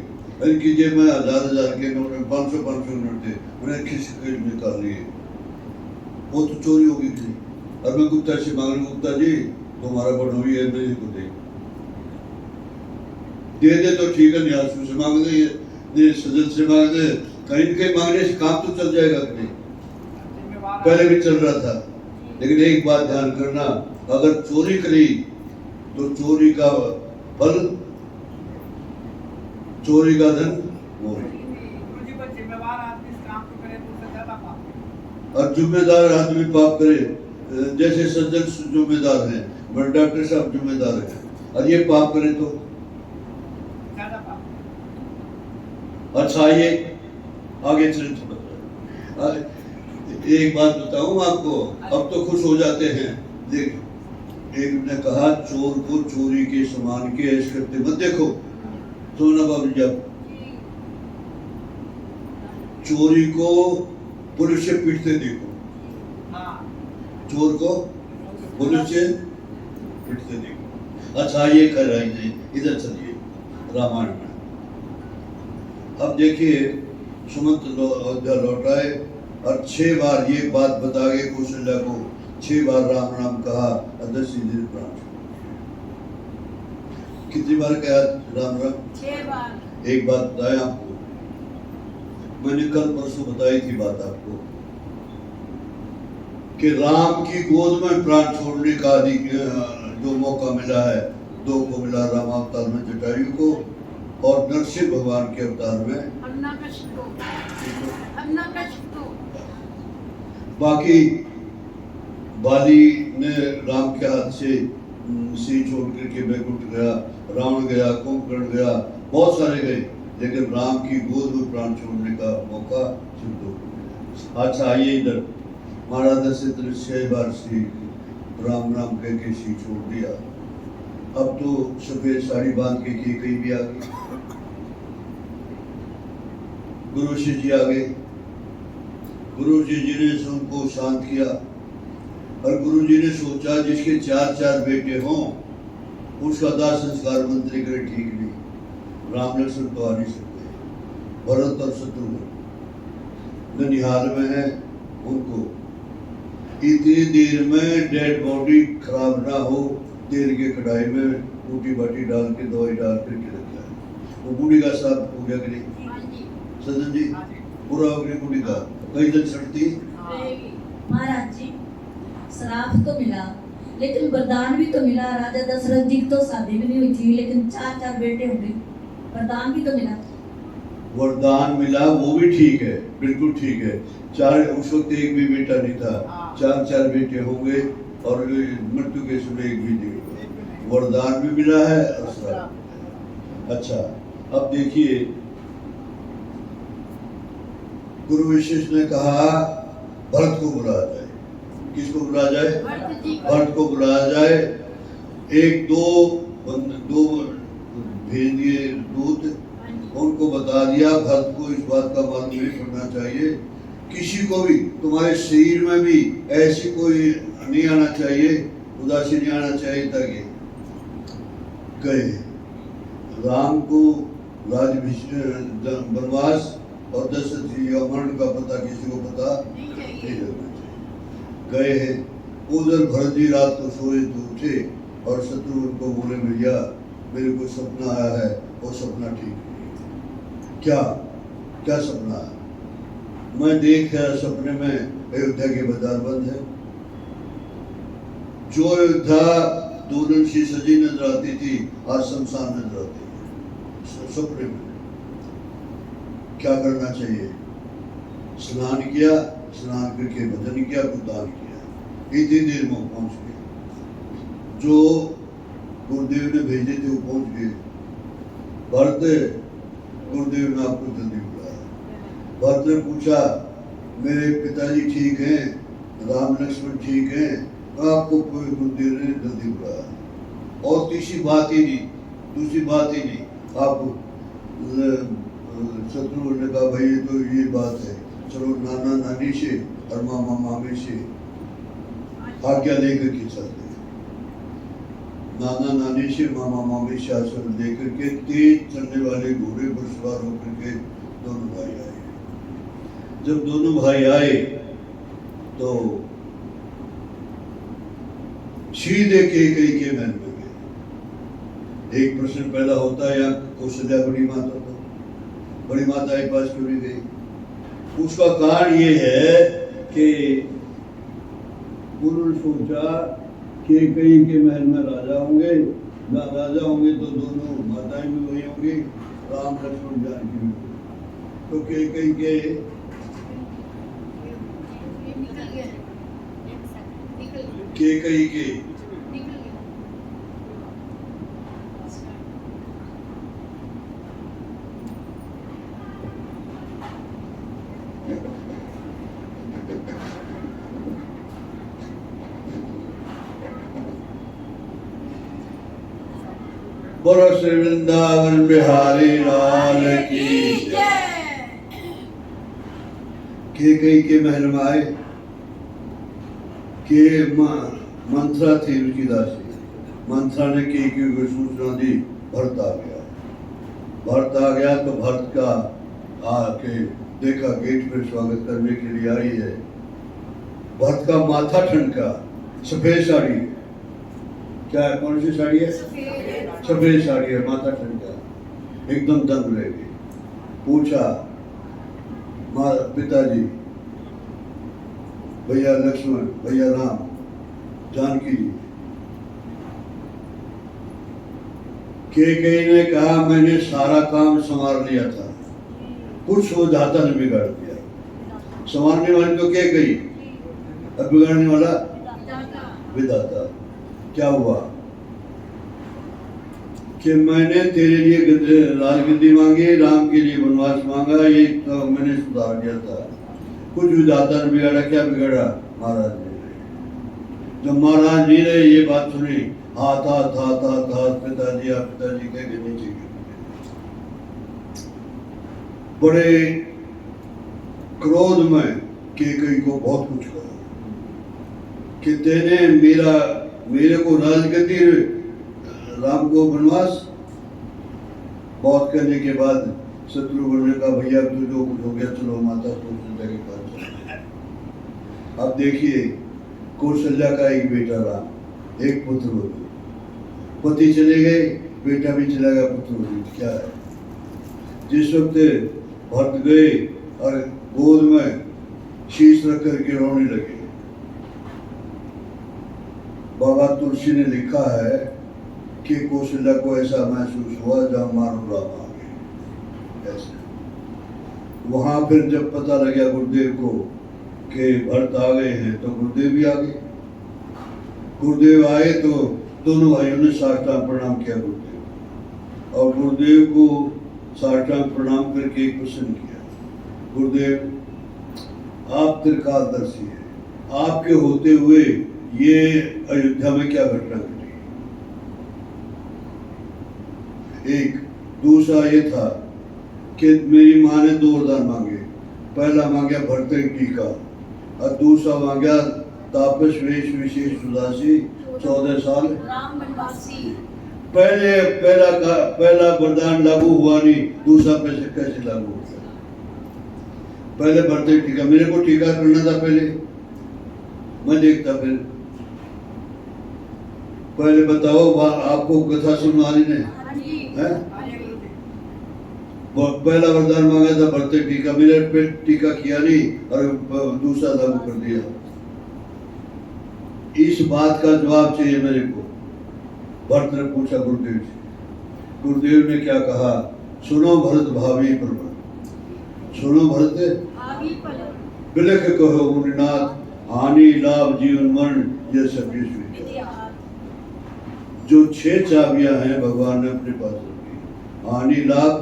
अरे कीजिए मैं 1000 के नोट, 500 नोट थे, मैंने खिसक निकाल लिए, वो तो चोरी होगी थी। और मैं गुप्ता से मांग रहा, गुप्ता जी तुम्हारा बड़ोई है, मेरे को दे तो ठीक है, न्यास से मांग दे, सजन से मांग दे, कहीं कहीं मांगने से काम तो चल जाएगा कि नहीं? पहले भी चल रहा था। लेकिन एक बात ध्यान करना, अगर चोरी करी तो चोरी का फल, चोरी का धन मोरी। और जिम्मेदार आदमी पाप करे, जैसे सज्जन जिम्मेदार हैं, बट डॉक्टर साहब जिम्मेदार हैं, और ये पाप करे तो अच्छा। ये आगे चल, एक बात बताऊं आपको, अब तो खुश हो जाते हैं। देख, एक ने कहा चोर को चोरी के समान के ऐश करते मत देखो। सोना बाबू, जब चोरी को पुलिस से पीटते देखो, चोर को पुलिस से पीटते देखो। अच्छा ये कर रही नहीं, इधर चलिए रामायण में। अब देखिए सुमंत अयोध्या लौट आए और 6 बार ये बात बता के कौशल्या को 6 बार राम राम कहा, 10 दिन प्राण। कितनी बार कहा राम राम? 6 बार। एक बात बताया आपको, मैंने कल परसों बताई थी बात आपको कि राम की गोद में प्राण छोड़ने का जो मौका मिला है, 2 को मिला, रामावतार में जटायु को और नरसिंह भगवान के अवतार में बाकी बाली ने राम के हाथ से सिंह छोड़ करके बैकुंठ गया, रावण गया, कुंभकर्ण गया, बहुत सारे गए, लेकिन राम की गोद में प्राण छोड़ने का मौका सिर्फ 2 को मिला। अच्छा आइए इधर, महाराज दशरथ ने 6 बार सिंह राम राम कह के सिंह छोड़ दिया। अब तो सफेद साड़ी बांध के कहीं भी आ गई, गुरु जी आ गए, गुरु जी ने उनको शांत किया, और गुरु जी ने सोचा जिसके 4 बेटे हों उसका दाह संस्कार मंत्री करे, ठीक नहीं, राम लक्ष्मण तो आ नहीं सकते, भरत और शत्रुघ्न ननिहाल में है, उनको इतनी देर में डेड बॉडी खराब ना हो, तेल के कढ़ाई में टूटी बाटी डाल के दवाई डाल करके रख जाए। वो बूढ़ी का साथ हो गया कि नहीं सदन जी? पूरा हो गया बूढ़ी का, कई दिन सड़ती। महाराज जी श्राप तो मिला, लेकिन वरदान भी तो मिला। राजा दशरथ जी की तो शादी भी नहीं हुई थी, लेकिन 4 बेटे होंगे, वरदान भी तो मिला। वरदान मिला वो भी ठीक है, बिल्कुल ठीक है। 4 उस वक्त एक भी बेटा नहीं था, 4 बेटे होंगे और मृत्यु के समय एक भी नहीं होगा। वरदान भी मिला है और श्राप। अच्छा अब देखिए, गुरु विशिष्ट ने कहा भरत को बुलाया जाए। किसको बुलाया जाए? भरत को बुलाया जाए। 1-2 भेज दिए दूत, उनको बता दिया भक्त को इस बात का मालूम नहीं पड़ना चाहिए, किसी को भी तुम्हारे शरीर में भी ऐसी कोई नहीं आना चाहिए, उदासी नहीं आना चाहिए। ताकि गए राम को वनवास और दशरथ जी का मरण का पता किसी को पता नहीं लगना चाहिए। गए हैं उधर भरत जी रात को सोए तो उठे और शत्रुघ्न को बोले भैया मेरे को सपना आया है, वो सपना ठीक नहीं। क्या क्या सपना है? मैं देख रहा सपने में अयोध्या के बाजार बंद है। जो अयोध्या दुल्हन सी सजी नजर आती थी आज शमशान नजर आती है सपने में। क्या करना चाहिए? स्नान किया, स्नान करके भजन किया, कुछ दान किया, इतनी देर में पहुंच गए। जो गुरुदेव ने भेजे थे वो पहुंच गए। भरत गुरुदेव ने आपको जल्दी बुलाया। भरत ने पूछा मेरे पिताजी ठीक हैं, राम लक्ष्मण ठीक हैं? आपको गुरुदेव ने जल्दी बुलाया। और तीसरी बात ही नहीं, दूसरी बात ही नहीं। आप शत्रुघ्न ने कहा भाई तो ये बात है, चलो नाना नानी से और मामा मामी से आज्ञा लेकर के चलते। नाना नानी से मामा मामी से आश्रम लेकर के तेज चलने वाले घोड़े पर सवार होकर के दोनों भाई आए। जब दोनों भाई आए तो सीधे कई के महल में गए। एक प्रश्न पैदा होता है, यहाँ कौशल्या बड़ी माता के पास क्यों नहीं गई? उसका कारण ये है कि उन्होंने सोचा कि कई के महल में राजा होंगे तो दोनों माताएं भी वही होंगी, राम लक्ष्मण जानकी भी। तो कई के बोलो श्री वृंदावन बिहारी लाल की जय। के महल में आए के मंत्रा थी उसकी दासी। मंत्रा ने के को सूचना दी, भरत आ गया। भरत आ गया तो भरत का आके देखा गेट पर स्वागत करने के लिए आई है। भरत का माथा ठनका, सफेद साड़ी, क्या कौन सी साड़ी है? सफेद साड़ी है, माथा ठनका, एकदम दंग रह गई। पूछा पिताजी, भैया लक्ष्मण, भैया राम, जानकी जी। के ने कहा मैंने सारा काम संभाल लिया था, कुछ विधाता ने बिगाड़ दिया। संभालने वाली तो क्या गई, अब बिगाड़ने वाला विधाता। क्या हुआ कि मैंने तेरे लिए लाल गद्दी मांगी, राम के लिए वनवास मांगा, ये तो मैंने सुधार दिया था। कुछ विधाता ने बिगाड़ा। क्या बिगाड़ा? महाराज जी ने। जब महाराज जी ने ये बात सुनी, हाथ पिताजी कह के नीचे गिर गए। बड़े क्रोध में कई को बहुत कुछ कहा कि तेने मेरे को राजगद्दी, राम को वनवास। बहुत करने के बाद शत्रुघ्न ने कहा भैया तो जो कुछ हो गया चलो माता कौशल्या के पास चलो। अब देखिए कौशल्या का एक बेटा राम, एक पुत्र हो गया। पति चले गए, बेटा भी चला गया, पुत्र हो गया। क्या है? जिस वक्त भरत गए और गोद में शीश रख करके रोने लगे। बाबा तुलसी ने लिखा है कि कौशल्या को ऐसा महसूस हुआ जब मानो राम आ गए। ऐसे वहां फिर जब पता लगा गुरुदेव को कि भरत आ गए हैं तो गुरुदेव भी आ गए। गुरुदेव आए तो दोनों भाइयों ने साष्टांग प्रणाम किया गुरुदेव, और गुरुदेव को साष्टांग प्रणाम करके एक प्रश्न किया, गुरुदेव आप त्रिकालदर्शी हैं, आपके होते हुए ये अयोध्या में क्या घटना घटी? एक दूसरा ये था कि मेरी माँ ने 2 वरदान मांगे। पहला मांगा भरते टीका और दूसरा मांगा तापस वेश विशेष उदासी 14 साल। राम वनवासी। पहला वरदान लागू हुआ नहीं, दूसरा कैसे लागू होता? पहले भरते टीका, मेरे को टीका करना था पहले, मैं देखता फिर। पहले बताओ आपको कथा सुनवानी ने है? पहला वरदान मांगा था भरते टीका, मेरे पे टीका किया नहीं और दूसरा लागू कर दिया। इस बात का जवाब चाहिए मेरे को। भरत ने पूछा गुरुदेव से। गुरुदेव ने क्या कहा? सुनो भरत भावी प्रभु, सुनो भरत बिलख कहो मुनिनाथ, हानि लाभ जीवन मरण ये सब जो 6 चाबियां हैं भगवान ने अपने पास रखी, हानि लाभ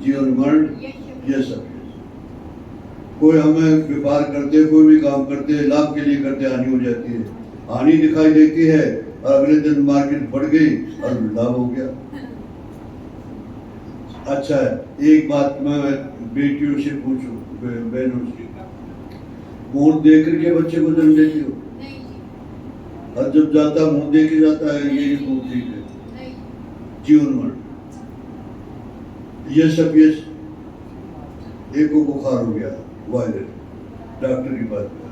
जीवन मरण ये सब। कोई हमें व्यापार करते, कोई भी काम करते, लाभ के लिए करते, हानि हो जाती है। हानि दिखाई देती है और अगले दिन मार्केट बढ़ गई और लाभ हो गया। अच्छा है, एक बात मैं बेटियों से पूछूं, बहनों से, मुंह देख करके बच्चे को जन्म देती हो? और जब जाता मुंह देख के जाता है, ये मुंह ठीक है, जीवन मरण ये सब। ये एक को बुखार हो गया वायरल, डॉक्टर के पास गया,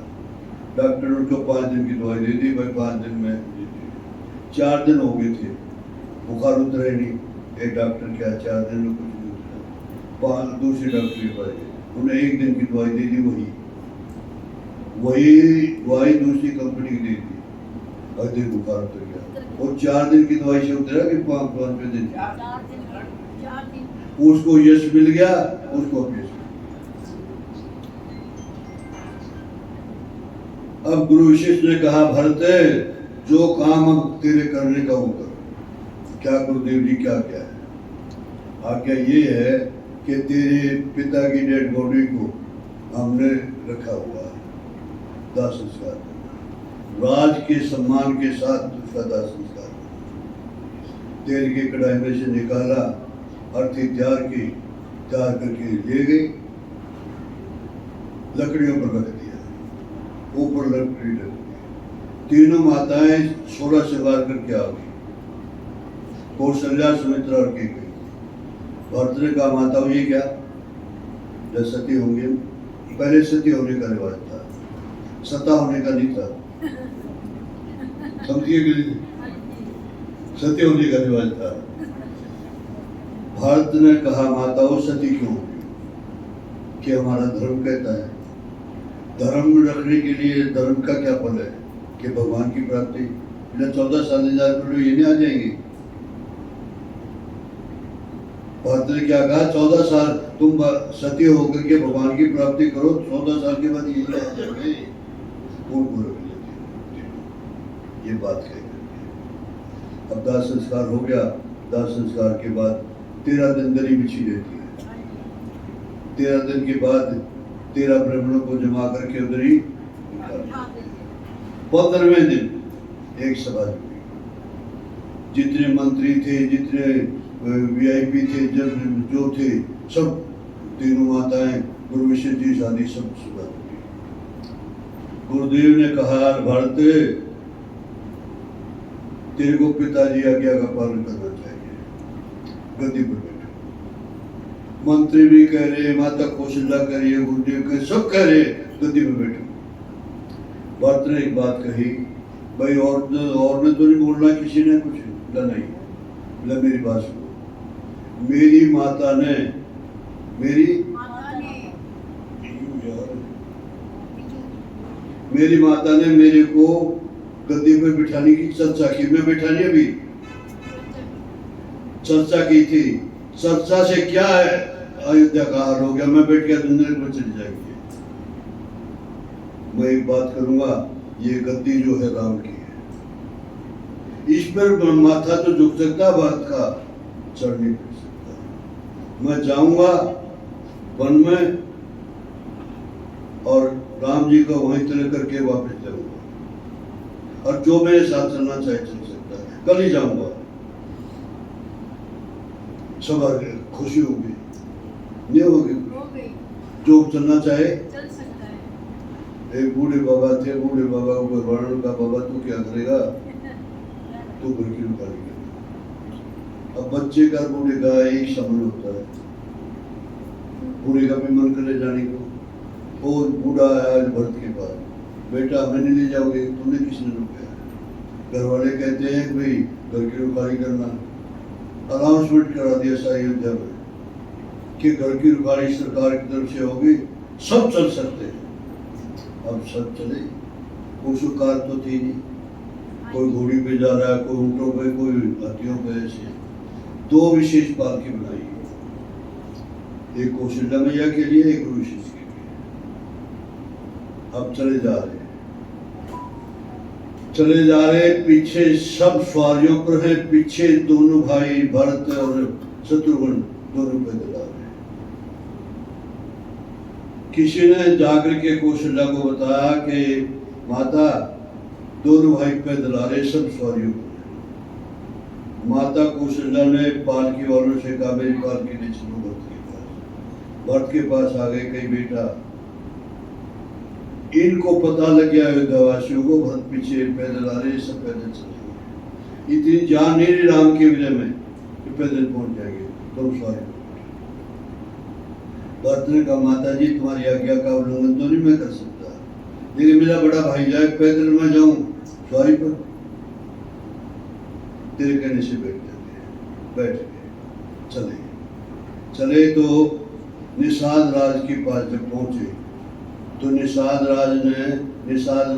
डॉक्टर ने उनको 5 दिन की दवाई दे दी, भाई 5 दिन में 4 दिन हो गए थे, बुखार उतरा नहीं। एक डॉक्टर क्या 4 दिन में कुछ नहीं उतरा, दूसरे डॉक्टर के पास गए, उन्हें 1 दिन की दवाई दे दी, वही दवाई दूसरी कंपनी की दे दी, अगले बुखार उतर गया। और 4 दिन की दवाई से उतरा कि 5-5 दिन, उसको यश मिल गया, उसको अपयश। अब गुरु विशिष्ट ने कहा भरत जो काम अब तेरे करने का वो कर। क्या गुरुदेव जी क्या क्या है? आज्ञा ये है कि तेरे पिता की डेड बॉडी को हमने रखा हुआ है, दाह संस्कार करना, राज के सम्मान के साथ उसका दाह संस्कार करना। तेल की कढ़ाई में से निकाला, अर्थी तैयार करके ले गई, लकड़ियों पर रख दिया, ऊपर लकड़ी रख दी। तीनों माताएं 16 श्रृंगार करके आ गई, कौशल्या सुमित्रा और की गई। भरत ने कहा माता ये क्या? जब सती होंगे, पहले सती होने का रिवाज था, सता होने का नहीं था, समझिए कि सती होने का रिवाज था। भारत ने कहा माताओं सती क्यों होगी? कि हमारा धर्म कहता है, धर्म रखने के लिए धर्म का क्या फल है कि भगवान की प्राप्ति। 14 साल इंतजार कर लो, ये नहीं आ जाएंगे? भारत ने क्या कहा? 14 साल तुम सती होकर के भगवान की प्राप्ति करो, 14 साल के बाद ये आ जाएंगे। ये बात कह करके अब दाह संस्कार हो गया। दाह संस्कार के बाद 13 दिन दरी बिछी रहती है। 13 दिन के बाद 13 ब्राह्मणों को जमा करके दरी 15वें दिन एक सभा हुई। जितने मंत्री थे, जितने वीआईपी थे, जो थे, सब तीनों माताएं, गुरु विशिष्ट जी शादी सब सभा हुई। गुरुदेव ने कहा भारत तेरे को पिताजी आज्ञा का पालन करना चाहिए, गद्दी पर बैठो। मंत्री भी कह रहे, माता कौशल्या कह रही है, गुरुदेव कह, सब कह रहे गद्दी पर बैठो। भरत ने एक बात कही, भाई और ने तो नहीं बोलना, किसी ने कुछ नहीं। मेरी बात सुनो, मेरी माता ने मेरे को गद्दी पर बिठाने की चर्चा की। मैं बिठानी अभी चर्चा की थी। चर्चा से क्या है? अयोध्या का हाल हो गया, मैं बैठ गया, दुनिया में चली जाएगी। मैं एक बात करूंगा, ये गद्दी जो है राम की है, इस पर माथा तो झुक सकता, भारत का चढ़ नहीं पड़ सकता। मैं जाऊंगा वन में और राम जी को वहीं तय करके वापस जाऊंगा, और जो मेरे साथ चलना चाहे चल सकता है। कल ही जाऊंगा, सब खुशी होगी। नहीं होगी। हो गई, जो चलना चाहे, चल सकता है। एक बूढ़े बाबा थे, बूढ़े बाबा को कोई वर्णन का, बाबा तू क्या करेगा, तू घर की रुकाली करेगा। अब बच्चे का बूढ़े का एक समय होता है, बूढ़े का भी मन करे जाने को। और बूढ़ा है आज भरत के पास, बेटा हमें नहीं ले जाओगे, तुमने किसने रोका? घर वाले कहते हैं भाई घर की रुखारी करना, अनाउंसमेंट करा दिया सारी अयोध्या में कि घर की रुखारी सरकार की तरफ से होगी, सब चल सकते हैं। अब सब चले, कोई कार तो थी नहीं, कोई घोड़ी पे जा रहा है, कोई ऊँटों पे, कोई हाथियों पे। ऐसे दो विशेष पालकी बनाई, एक कौशल्या मैया के लिए, एक ऋषिकेश के लिए। अब चले जा रहे, पीछे सब सवारियों पर है, पीछे दोनों भाई भरत और शत्रुघ्न दोनों पैदल आ रहे। किसी ने जाकर के कौशल्या को बताया कि माता दोनों भाई पैदल आ रहे, सब सवारियों पर। माता कौशल्या ने पालकी वालों से कहा मेरी पालकी ले चलो भरत के पास आ गए। कई बेटा इनको पता लग गया अयोध्यावासियों को भरत पीछे पैदल आ रहे, सब पैदल चले। इतनी जान नहीं रही राम के विजय में कि पैदल पहुंच जाएंगे, तुम सवारी। भरत ने कहा माता जी तुम्हारी आज्ञा का उल्लंघन तो नहीं मैं कर सकता, लेकिन मेरा बड़ा भाई जाए पैदल मैं जाऊं सवारी पर। तेरे कहने से बैठ जाते, बैठ गए। चले तो निषाद राज के पास जब पहुंचे तो निषाद राज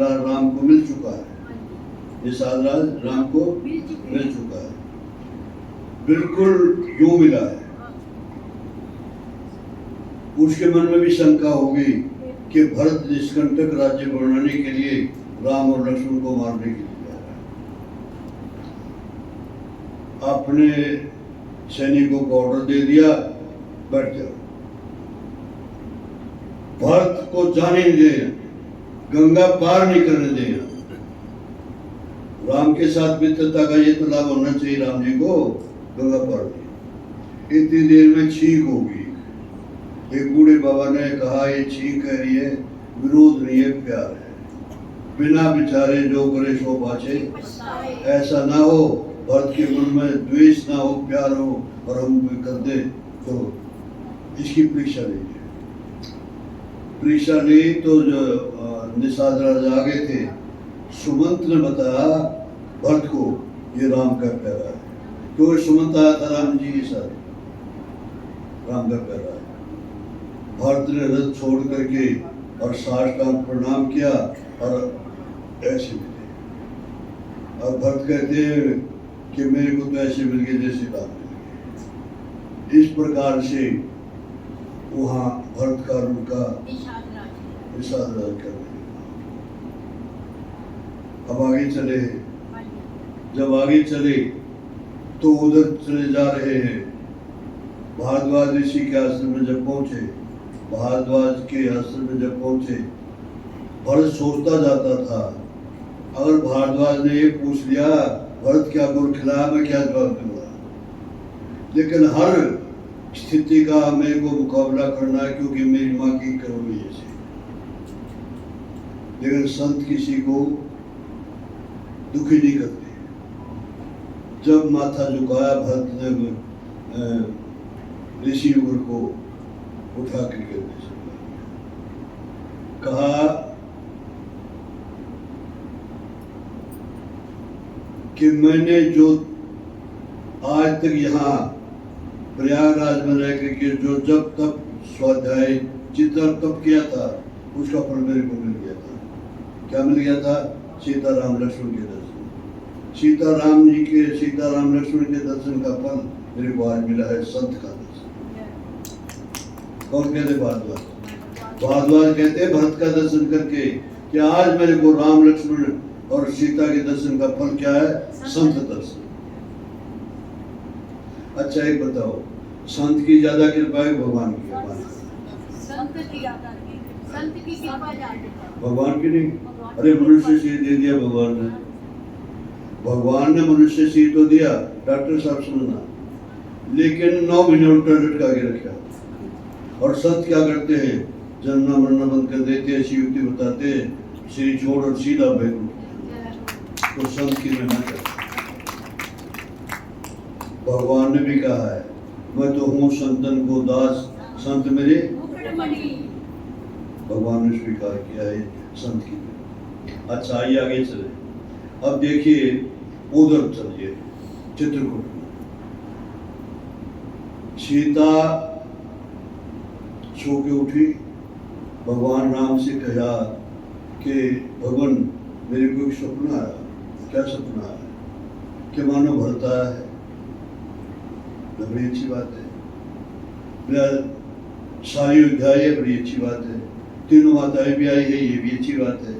राम को मिल चुका है। निषाद राज राम को मिल चुका है, बिल्कुल यूं मिला है। उसके मन में भी शंका होगी कि भरत निष्कंटक राज्य बनाने के लिए राम और लक्ष्मण को मारने के लिए जा रहा है। अपने सैनिकों को ऑर्डर दे दिया बैठ जाओ, भरत को जाने नहीं देना, गंगा पार नहीं करने देना। राम के साथ मित्रता का ये तो लाभ होना चाहिए राम जी को, गंगा पार नहीं। इतनी देर में छींक होगी। एक बूढ़े बाबा ने कहा ये छींक है, ये विरोध नहीं है, प्यार है। बिना विचारे जो करे सो बाचे, ऐसा ना हो भरत के मन में द्वेष ना हो, प्यार हो और हम कर दे। तो इसकी परीक्षा लीजिए। परीक्षा ली तो जो निषाद राज आ गए थे, सुमंत ने बताया भरत को ये राम का प्यारा है, क्योंकि सुमंत आया था राम जी के साथ, राम का प्यारा है। भरत ने रथ छोड़ करके और साष्टांग प्रणाम किया और ऐसे मिले। और भरत कहते हैं कि मेरे को तो ऐसे मिल गए जैसे राम मिल गए। इस प्रकार से वहाँ भरत का उनका निषाद राज कर। अब आगे चले, जब आगे चले तो उधर चले जा रहे हैं। भारद्वाज ऋषि के आश्रम में जब पहुंचे, भारद्वाज के आश्रम में जब पहुंचे, भरत सोचता जाता था अगर भारद्वाज ने ये पूछ लिया भरत क्या गुर खिलाया, मैं क्या जवाब दूंगा। लेकिन हर स्थिति का मेरे को मुकाबला करना है, क्योंकि मेरी माँ की करोड़ी ऐसी। लेकिन संत किसी को दुखी नहीं करते। जब माथा झुकाया भरत ने ऋषि उग्र को उठा करके कहा कि मैंने जो आज तक यहाँ प्रयागराज में रह करके जो जब तक स्वाध्याय चिंतन तब किया था उसका फल मेरे को मिल गया था। क्या मिल गया था? सीता राम लक्ष्मण के दर्शन। सीता राम लक्ष्मण के दर्शन का फल मेरे को आज मिला है, संत का दर्शन। कौन कहते? भारद्वाज कहते हैं भरत का दर्शन करके कि आज मेरे को राम लक्ष्मण और सीता के दर्शन का फल क्या है? संत दर्शन। अच्छा एक बताओ, संत की ज्यादा कृपा है भगवान की? संत की कृपा ज्यादा, भगवान की नहीं। अरे मनुष्य सिर दे दिया भगवान ने। भगवान ने मनुष्य सिर तो दिया, डॉक्टर साहब सुनना, लेकिन 9 महीने उल्टा लटका के रखा। और संत क्या करते हैं, जन्मना मरना बंद कर देते हैं, ऐसी युक्ति बताते हैं, श्री छोड़ और सीधा बैठ। तो संत की महिमा करते। भगवान ने भी कहा है, मैं तो हूँ संतन को दास, संत मेरे। भगवान ने स्वीकार किया है संत की। अच्छा आइए आगे चले। अब देखिए उधर चलिए चित्रकूट में। सीता सो के उठी, भगवान राम से कहा कि भगवान मेरे को एक सपना आया। क्या सपना आया? कि मानो भरत आया है। बड़ी अच्छी बात है। सारी अयोध्या है, बड़ी अच्छी बात है। तीनों माताएं भी आई है, ये भी अच्छी बात है।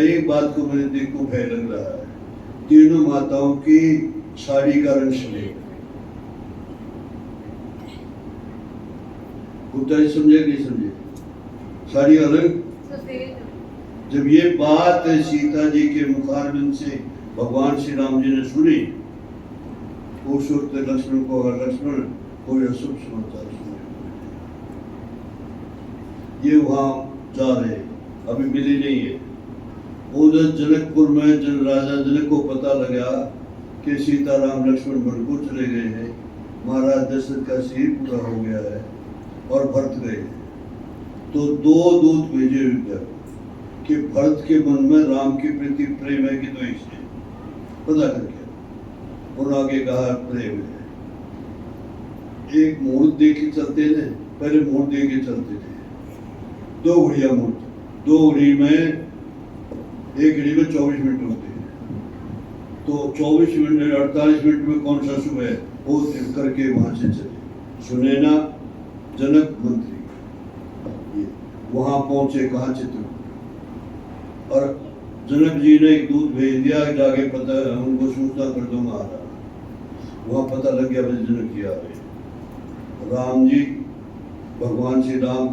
एक बात को मेरे दिल को भय लग रहा है, तीनों माताओं की साड़ी का रंग सफेद। गुप्ता समझे कि नहीं समझे? साड़ी का रंग। जब ये बात सीता जी के मुखारबिंद से भगवान श्री राम जी ने सुनी, उस वक्त लक्ष्मण को, लक्ष्मण कोई अशुभ समाचार सुने, ये वहां जा रहे, अभी मिली नहीं है। उधर जनकपुर में राजा जनक को पता लगा कि सीताराम लक्ष्मण बनपुर चले गए हैं, महाराज दशरथ का सिर पूरा हो गया है और भरत गए। तो दो दूत भेजे अयोध्या कि भरत के मन में राम के प्रति प्रेम है कि द्वेष है, पता करके। और आगे कहा प्रेम है। एक मुहूर्त दे के चलते थे, पहले मुहूर्त दे के चलते थे, 2 घड़िया मुहूर्त, 2 घड़ी में, 1 घड़ी में 24 मिनट होते हैं। तो 24 मिनट 48 मिनट में कौन सा सुबह है वो करके वहां से चले। सुनैना जनक मंत्री वहां पहुंचे, कहा चित्रकूट। और जनक जी ने एक दूत भेज दिया, जाके पता उनको सूचना कर दूंगा आ रहा। वहां पता लग गया जनक जी आ रहे। राम जी, भगवान श्री राम,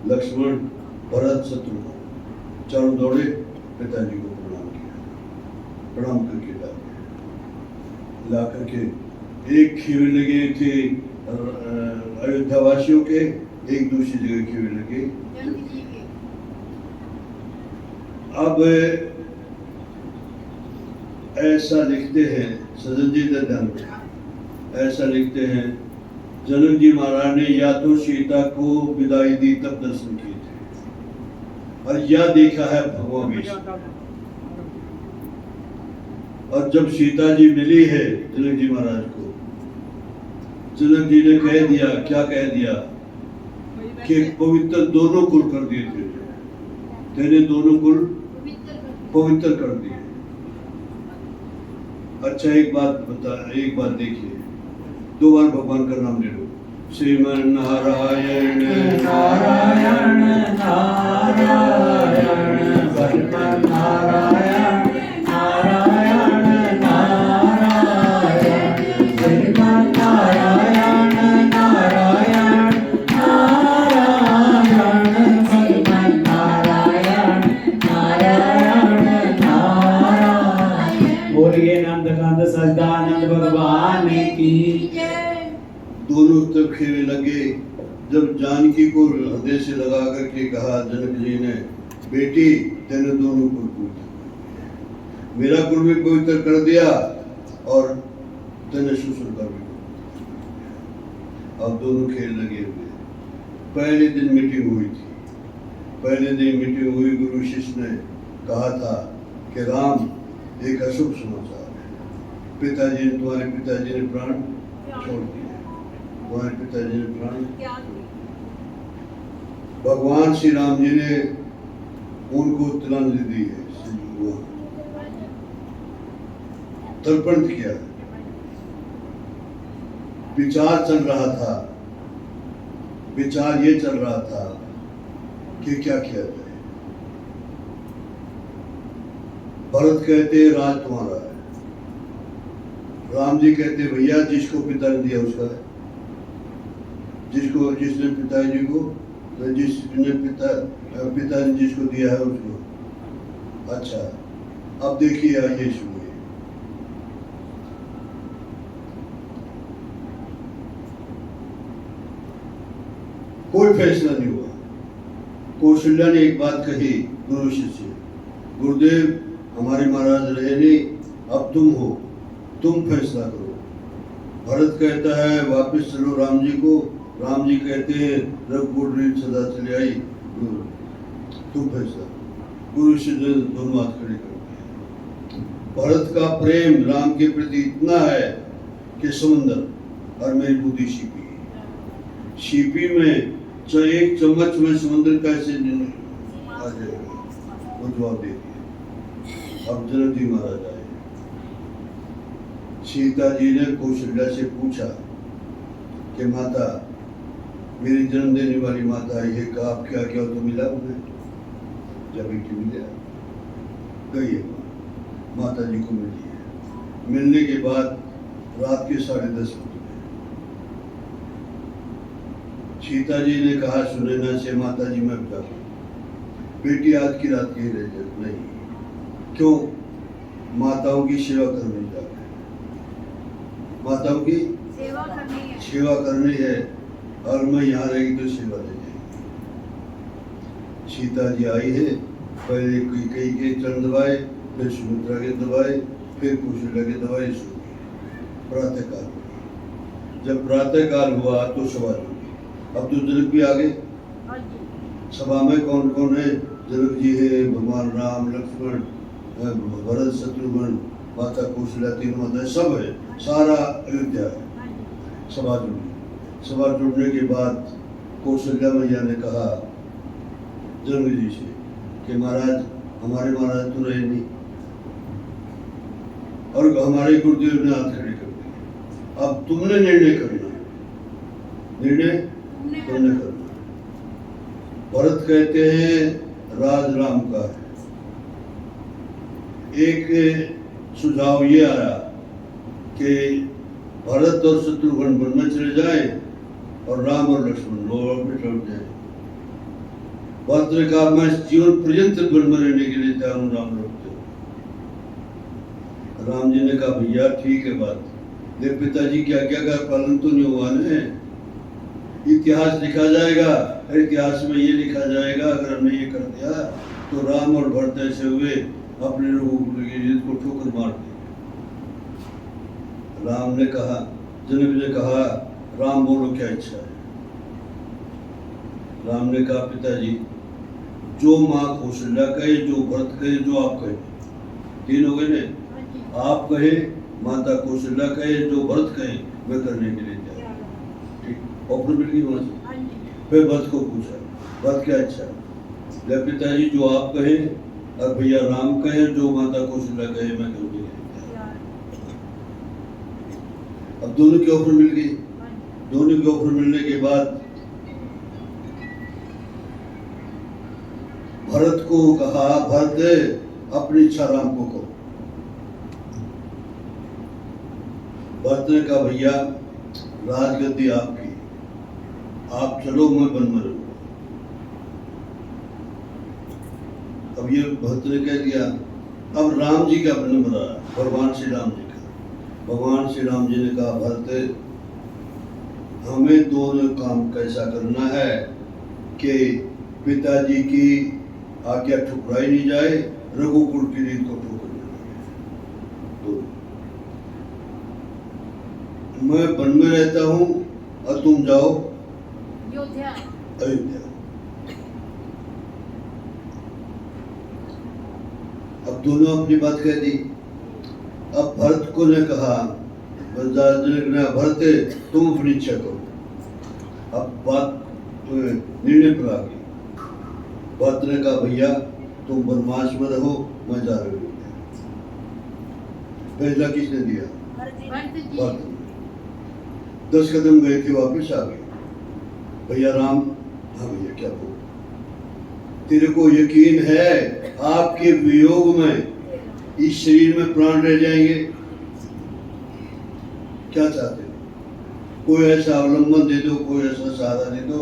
लक्ष्मण, भरत, शत्रुघ्न चारों दौड़े, पिताजी को प्रणाम किया, प्रणाम करके ला करके एक खीवे लगे थे अयोध्या वासियों के, एक दूसरी जगह खीवे लगे। अब ऐसा लिखते हैं सजन जी ध्यान में, ऐसा लिखते हैं जनक जी महाराज ने या तो सीता को विदाई दी तब दर्शन किए थे, और या देखा है भगवान विष्णु। और जब सीता जी मिली है जनक जी महाराज को, जनक जी ने कह दिया, क्या कह दिया कि पवित्र दोनों कुल कर दिए थे, तेने दोनों कुल पवित्र कर दिए। अच्छा एक बात देखिए, 2 बार भगवान का नाम ले लो, श्रीमन नारायण नारायण नारायण, श्रीमन नारायण नारायण नारायण, श्रीमन नारायण नारायण नारायण, श्रीमन नारायण नारायण नारायण। बोलिए नंदकांत सच्चिदानंद भगवान की। दोनों तब खेवे लगे। जब जानकी को हृदय से लगा करके कहा जनक जी ने, बेटी तेने दोनों कुल पवित्र, मेरा कुल भी पवित्र कर दिया और तेने ससुर का भी। अब दोनों खेल लगे हुए। पहले दिन मीटिंग हुई थी, पहले दिन मीटिंग हुई, गुरु शिष्य ने कहा था कि राम एक अशुभ समाचार है, पिताजी ने, तुम्हारे पिताजी ने प्राण छोड़ दिए, तुम्हारे पिताजी ने प्राण। भगवान श्री राम जी ने उनको तिलांजलि दी है, तर्पण किया। विचार चल रहा था, विचार ये चल रहा था कि क्या किया जाए। भरत कहते राज तुम्हारा है, राम जी कहते भैया जिसको पिता ने दिया उसका है, जिसने पिताजी को, जिसने पिता ने जिसको दिया है उसको। अच्छा अब देखिए आइए सुनिए। कोई फैसला नहीं हुआ। कौशल्या ने एक बात कही गुरु से, गुरुदेव हमारे महाराज रहे नहीं, अब तुम हो, तुम फैसला करो। भरत कहता है वापस चलो राम जी को, राम जी कहते हैं रघुकुल रीत सदा चली आई, तुम फैसला। गुरु से दोनों हाथ खड़े करते हैं। भरत का प्रेम राम के प्रति इतना है कि समुंदर और मेरी बुद्धि सीपी, सीपी में चाहे एक चम्मच में समुद्र कैसे आ जाएगा, वो जवाब दे दिया। अब जनक जी महाराज आए। सीता जी ने कौशल्या से पूछा कि माता, मेरी जन्म देने वाली माता आई है, कहा आप क्या क्या तो मिला उन्हें? जब बेटी मिला गई है, माता जी को मिली है। मिलने के बाद रात के 10:30 बजे सीता जी ने कहा सुनैना से, माता जी मैं बता, बेटी आज की रात कहीं रह जाए नहीं। क्यों? माताओं की सेवा करने जा रहे हैं, माताओं की सेवा करनी है, और मैं यहाँ रहेगी तो सेवा दे जाएगी। सीता जी आई है, पहले कई के चरण दबाए, फिर सुमित्रा के दबाए, फिर कौशल्या के दबाए, सो प्रातःकाल। जब प्रातःकाल हुआ तो सभा जुड़ी। अब तो जनक भी आ गए। सभा में कौन कौन है? जनक जी है, भगवान राम, लक्ष्मण, भरत, शत्रुघ्न, माता कौशल्या, तीन माता सब है, सारा अयोध्या है। सभा जुड़ी। सभा जुड़ने के बाद कौशल्या मैया ने कहा जनक जी से कि महाराज, हमारे महाराज तो रहे नहीं, और हमारे गुरुदेव ने हाथ खड़े कर दिए। अब तुमने निर्णय करना, निर्णय तुमने करना। भरत कहते हैं राज राम का है। एक सुझाव ये आया कि भरत और शत्रुघ्न वन में चले जाए और राम और लक्ष्मण लोग में लौट जाए। भरत ने कहा मैं जीवन पर्यंत वन में रहने के लिए तैयार हूँ, राम लौटते हो। राम जी ने कहा भैया ठीक है बात, मेरे पिताजी की आज्ञा का पालन तो नहीं हुआ ना, इतिहास लिखा जाएगा, इतिहास में ये लिखा जाएगा अगर हमने ये कर दिया तो राम और भरत ऐसे हुए अपने लोगों को ठोकर मार दी। राम ने कहा, जनक ने कहा राम बोलो क्या इच्छा है? राम ने कहा पिताजी जो माँ कौशल्या कहे, जो भरत कहे, जो आप कहे, तीन हो गए ने, आप कहे, माता कौशल्या कहे, जो भरत कहे, मैं करने के लिए तैयार। ठीक, ऑफर मिल गई वहां से। फिर भरत को पूछा, भरत क्या इच्छा है? पिताजी जो आप कहे और भैया राम कहे, जो माता कौशल्या कहे, मैं करने के लिए तैयार। अब दोनों की ऑफर मिल गई। दोनों की ऑफर मिलने के बाद भरत को कहा, भरत अपनी इच्छा राम को कहो। भरत ने कहा भैया राजगद्दी आपकी, आप चलो मैं वन में रहूंगा। अब ये भरत ने कह दिया। अब राम जी का वन बना, भगवान श्री राम जी का। भगवान श्री राम जी ने कहा भरत हमें दोनों काम कैसा करना है कि पिताजी की आज्ञा ठुकराई नहीं जाए, रघुकुल की रीत को ठोकर तो मैं वन में रहता हूँ और तुम जाओ अयोध्या। अब दोनों अपनी बात कह दी। अब भरत को ने कहा, भरत तुम अपनी इच्छा करो। अब बात निर्णय पर आ गई। भरत ने कहा भैया तुम वनवास में रहो, मैं जा रही हूँ। फैसला किसने दिया? भरत। 10 कदम गए थे, वापस आ गए। भैया राम, हाँ भैया क्या बोल, तेरे को यकीन है आपके वियोग में इस शरीर में प्राण रह जाएंगे? क्या चाहते हो? कोई ऐसा अवलंबन दे दो, कोई ऐसा सहारा दे दो,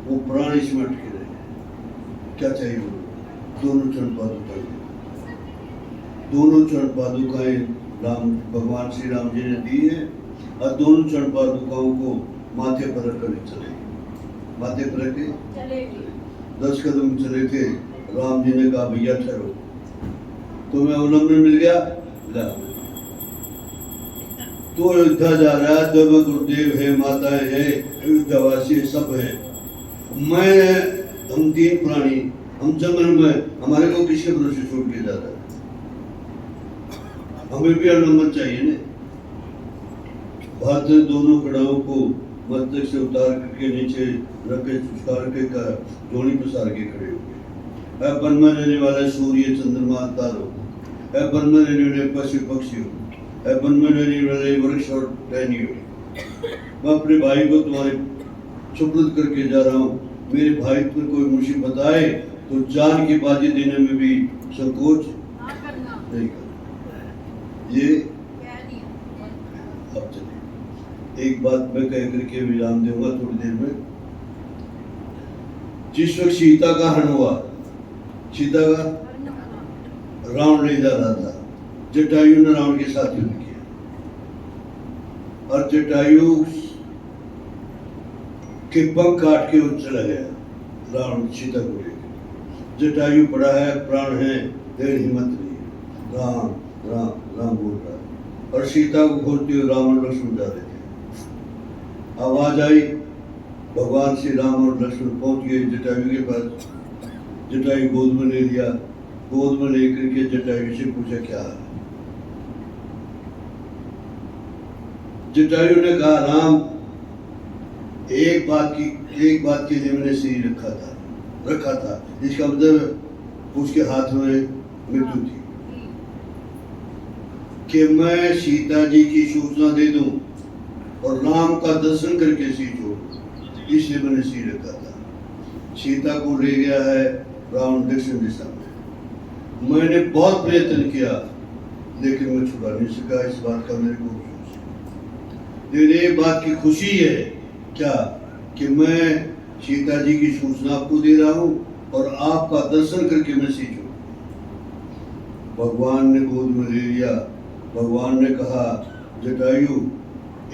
वो प्राण इसमें अटके रहे। क्या चाहिए? दोनों चरण पादुकाएं, दोनों चरण पादुकाएं राम भगवान श्री राम जी ने दी है, और दोनों चरण पादुकाओं को माथे पर रखकर चले। माथे पर रखे चलेगी 10 कदम चले थे। राम जी ने कहा भैया ठहरो, तुम्हें अवलंबन मिल गया ला। तो अयोध्या जा रहा है, जब गुरुदेव है, माताएं हैं, अयोध्यावासी सब हैं, मैं, हम 3 प्राणी, हम जंगल में, हमारे को किसके भरोसे छोड़ के जा रहा है? हमें भी अवलंबन चाहिए ना। भारत ने दोनों कड़ाओं को मस्तक से उतार करके नीचे रखे, सुस्कार के का जोड़ी पसार के खड़े हो गए। है वन में रहने वाला सूर्य चंद्रमा तारों, है वन में रहने वाले पशु पक्षियों, है वन में रहने वाले वृक्ष और टहनियों, मैं अपने भाई को तुम्हारे सुपुर्द करके जा रहा हूँ। मेरे भाई पर कोई मुसीबत आए तो जान की बाजी देने में भी संकोच हाँ करना नहीं करना। ये कह दिया अब चलिए एक बात मैं कह करके विराम दूंगा थोड़ी देर में। जिस वक्त सीता का हरण हुआ, सीता का रावण ले जा रहा था, जटायु ने रावण के साथ युद्ध किया और जटायु के पंख काट के वो चला गया रावण सीता को लेकर। जटायु पड़ा है, प्राण है, देर हिम्मत नहीं है, राम राम राम बोल रहा है और सीता को खोजते हुए रावण लक्ष्मण जा रहे थे। आवाज आई, भगवान श्री राम और लक्ष्मण पहुंच गए जटायु के पास। जटायु गोद में ले लिया, गोद में लेकर के जटायु से पूछा क्या है। जटायु ने कहा राम, एक बात के लिए मैंने सिर रखा था, इसका मतलब उसके हाथ में मृत्यु थी कि मैं सीता जी की सूचना दे दूं और राम का दर्शन करके सिर छोड़ूं, इसलिए मैंने सिर रखा था। सीता को ले गया है रावण दक्षिण दिशा में। मैंने बहुत प्रयत्न किया लेकिन मैं छुड़ा नहीं सका। इस बात का मेरे को लेकिन एक बात की खुशी है क्या कि मैं सीता जी की सूचना आपको दे रहा हूं और आपका दर्शन करके मैं सीख हूं। भगवान ने गोद में ले लिया। भगवान ने कहा जटायु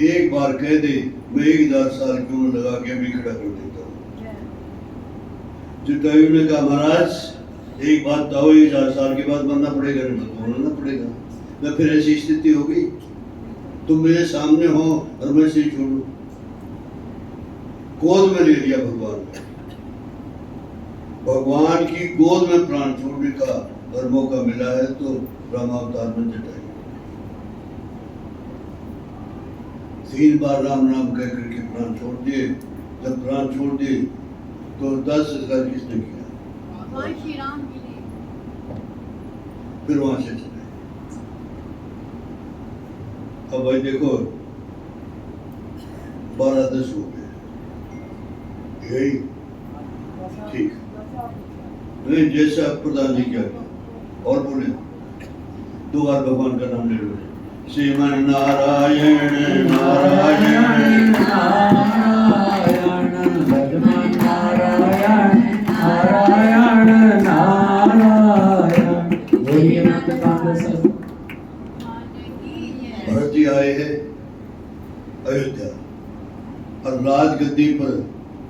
एक बार कह दे, मैं 1000 साल क्यों लगा के अभी खड़ा कर देता हूँ। जटायु ने कहा महाराज एक बात बताओ, 1000 साल के बाद मरना पड़ेगा? नहीं तो मरना पड़ेगा। मैं फिर ऐसी स्थिति होगी तुम मेरे सामने हो और मैं से छोड़ू। गोद में ले लिया भगवान ने, भगवान की गोद में प्राण छोड़ने का अगर मौका मिला है तो रामावतार में जटायु 3 बार राम नाम कह करके प्राण छोड़ दिए। जब प्राण छोड़ दिए तो 10 संस्कार किसने किया? भगवान श्री राम जी ने। फिर वहां से चले। अब भाई देखो 12-10 हो गए, यही ठीक नहीं जैसा प्रधान जी क्या किया। और बोले 2 बार भगवान का नाम ले लो, श्रीमन नारायण नारायण नारायण भगवान नारायण नारायण नारायण बोलिए नाथ बाबा सब। भरत जी आए हैं अयोध्या और राजगद्दी पर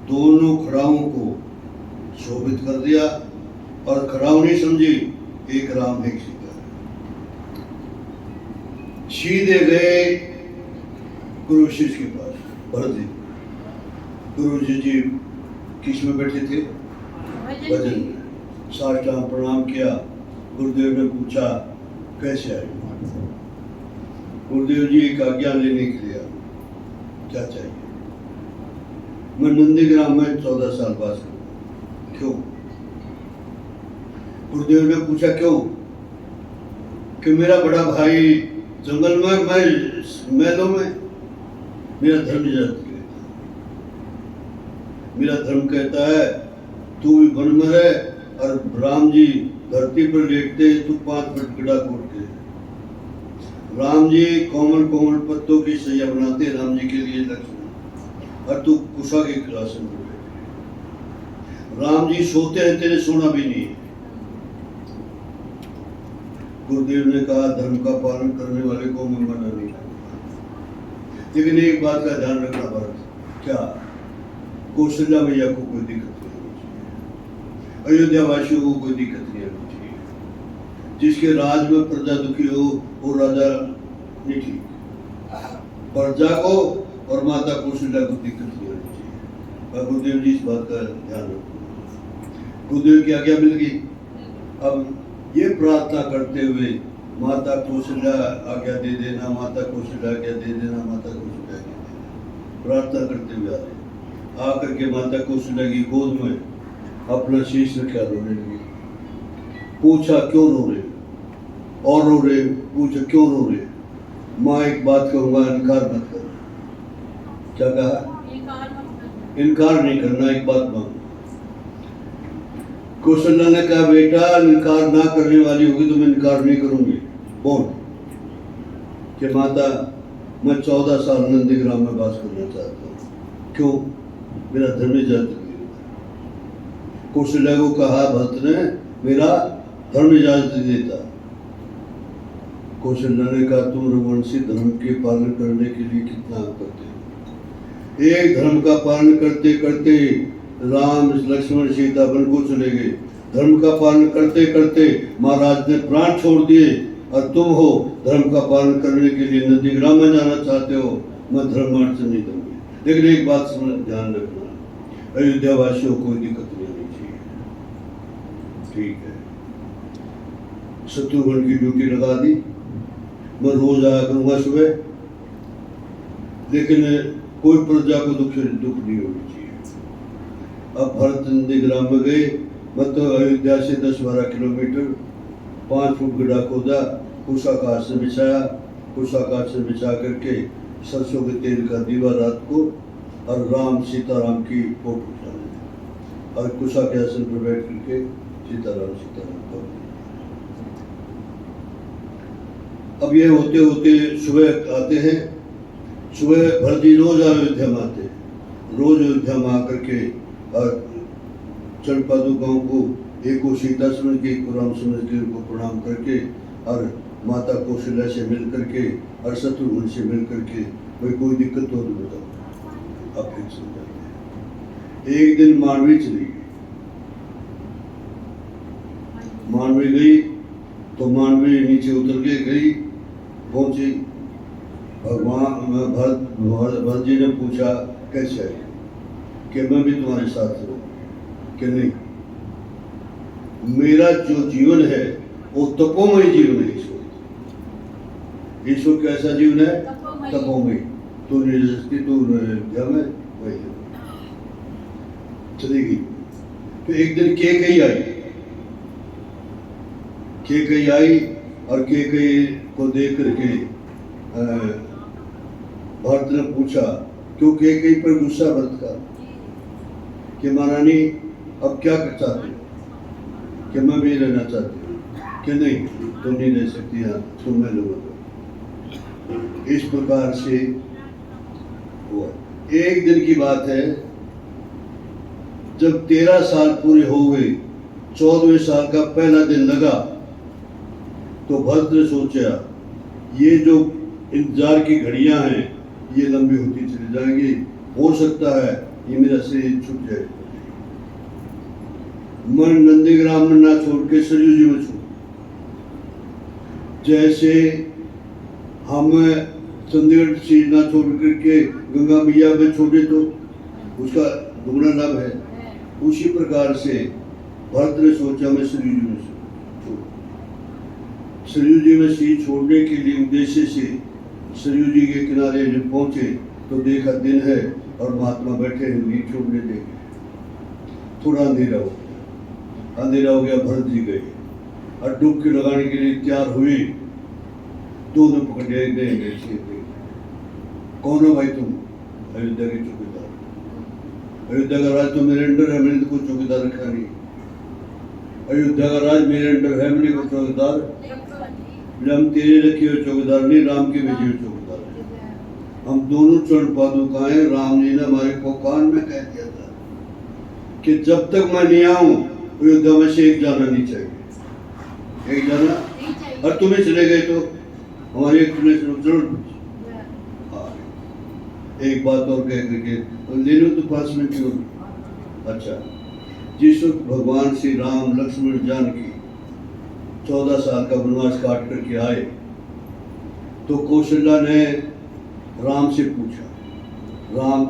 दोनों खड़ाओं को शोभित कर दिया और खड़ाओं नहीं समझी एक राम एक सीता। सीधे गए गुरु शिष्य के पास। भरत जी गुरु जी किस में बैठे थे? भजन में। साष्टांग प्रणाम किया। गुरुदेव ने पूछा कैसे आए? गुरुदेव जी एक आज्ञा लेने के लिए क्या चाहिए? मैं नंदीग्राम में 14 साल वास करूँ। क्यों? गुरुदेव ने पूछा क्यों? कि मेरा बड़ा भाई जंगल में, मैं महलों में। मेरा धर्म मेरा धर्म कहता है तू भी वन में रह और राम जी धरती पर लेटते तू 5 फुट गड्ढा खोदते। राम जी कोमल कोमल पत्तों की सैया बनाते राम जी के लिए लक्ष्मण, और तू कुशा के आसन पर बैठे। राम जी सोते हैं, तेरे सोना भी नहीं है। गुरुदेव ने कहा धर्म का पालन करने वाले को मैं मना नहीं करूंगा, लेकिन एक बात का ध्यान रखना भरत। क्या? कौशल्या मैया को कोई दिक्कत नहीं होनी चाहिए, अयोध्या वासियों को कोई दिक्कत नहीं होनी चाहिए। जिसके राज में प्रजा दुखी हो वो राजा नहीं ठीक, प्रजा को और माता कौशल्या को दिक्कत नहीं होनी चाहिए। और गुरुदेव जी इस बात का ध्यान रखो। गुरुदेव की आज्ञा मिल गई। अब ये प्रार्थना करते हुए माता कौशल्या आज्ञा दे देना, माता कौशल्या आज्ञा दे देना, माता कौशल्या आज्ञा दे देना, प्रार्थना करते हुए आ रहे। आकर के माता कौशल्या की गोद में अपना शीश रखा, रोने लगी। पूछा क्यों रो रहे और रो रहे, पूछा क्यों रो रहे। माँ एक बात कहूँगा, इनकार मत करना। क्या कहा? इनकार नहीं करना, एक बात मांगो। कौशल्या ने कहा बेटा इनकार ना करने वाली होगी तो मैं इनकार नहीं करूंगी। बोल कि माता मैं 14 साल नंदीग्राम में वास करना चाहता हूँ। क्यों? मेरा धर्म इजाजत नहीं। कौशल्या को कहा भक्त ने मेरा धर्म इजाजत नहीं देता। कौशल्या ने कहा तुम रघुवंशी धर्म के पालन करने के लिए कितना करते हो। एक धर्म का पालन करते करते राम लक्ष्मण सीता वन को चले गए। धर्म का पालन करते करते महाराज ने प्राण छोड़ दिए और तुम हो धर्म का पालन करने के लिए नंदीग्राम में जाना चाहते हो। मैं धर्मार्थ नहीं दूंगी। लेकिन एक बात समझ ध्यान रखना, अयोध्या वासियों को कोई दिक्कत नहीं होनी चाहिए। ठीक है, शत्रुघ्न की ड्यूटी लगा दी। मैं रोज आया करूंगा सुबह, लेकिन कोई प्रजा को दुख नहीं होनी चाहिए। अब भरत नंदीग्राम में गए। मैं तो अयोध्या से 10-12 किलोमीटर 5 फुट गड्ढा खोदा, कुशाकाश से बिछाया, कुशाकाश से बिछा करके सरसों के तेल का दीवा रात को और राम सीताराम की फोटो उठाने और कुशा के आसन पर बैठ करके सीताराम को। अब ये होते होते सुबह आते हैं। सुबह भरत जी रोज अयोध्या में आते हैं। रोज अयोध्या में आकर के और चरण पादुकाओं को एक को सीता समझ के, एक को राम समझ के उनको प्रणाम करके और माता कौशल्या से मिल करके और शत्रुघ्न से मिल करके भाई कोई दिक्कत हो तो बताओ, आप फिर समझाइए। एक दिन मांडवी चली गई। मांडवी गई तो मांडवी नीचे उतर के गई, पहुंची। भगवान भरत जी ने पूछा कैसे आई कि मैं भी तुम्हारे साथ हूँ कि नहीं। मेरा जो जीवन है वो तपोमय जीवन है। ईश्वर कैसा जीवन है? तपोमय। तो निर्जस्ती तो अयोध्या में वही चली गई। तो एक दिन कैकेयी आई। कैकेयी आई और कैकेयी को देख करके भरत ने पूछा क्यों कैकेयी पर गुस्सा भरत का कि महारानी अब क्या कर चाहते हो कि मैं भी रहना चाहती हूँ कि नहीं तुम नहीं रह सकती, यहाँ तुम मैं लोगों। इस प्रकार से हुआ। एक दिन की बात है, जब 13 साल पूरे हो गए, 14वें साल का पहला दिन लगा तो भरत ने सोचा ये जो इंतजार की घड़ियां हैं ये लंबी होती चली जाएंगी, हो सकता है ये मेरा शरीर छूट जाए। मैं नंदीग्राम में ना छोड़ के सरयू जी में छोड़, जैसे हम चंडीगढ़ से ना छोड़ करके गंगा मैया में छोड़े तो उसका दुगना लाभ है। उसी प्रकार से भरत ने सोचा मैं सरयू जी में छोड़। सरयू जी में सी छोड़ने के लिए उद्देश्य से सरयू जी के किनारे जब पहुंचे तो देखा दिन है और महात्मा बैठे हैं, नहीं छोड़ने देंगे। थोड़ा अंधेरा हो गया, अंधेरा हो गया। भरत जी गए और डुबकी लगाने के लिए तैयार हुई। दोनों पकड़े गए। कौन हो भाई तुम? अयोध्या के चौकीदार। अयोध्या का राज तो मेरे अंडर है, मैंने तो कोई चौकीदार रखा नहीं। अयोध्या का राज मेरे अंडर है, मैंने कोई चौकीदार, हम तेरे रखे हुए चौकीदार नहीं, राम के भेजे हुए चौकीदार हैं। हम दोनों चरण पादुकाएं राम जी ने हमारे को कान में कह दिया था कि जब तक मैं नहीं आऊं अयोध्या में से एक जाना नहीं चाहिए, एक जाना। और तुम्हें चले गए तो हमारी एक्सप्लेनेशन जरूर एक बात और कह करके तो ले लो तो पास में क्यों। अच्छा, जिस वक्त भगवान श्री राम लक्ष्मण जानकी 14 साल का वनवास काट करके आए तो कौशल्या ने राम से पूछा, राम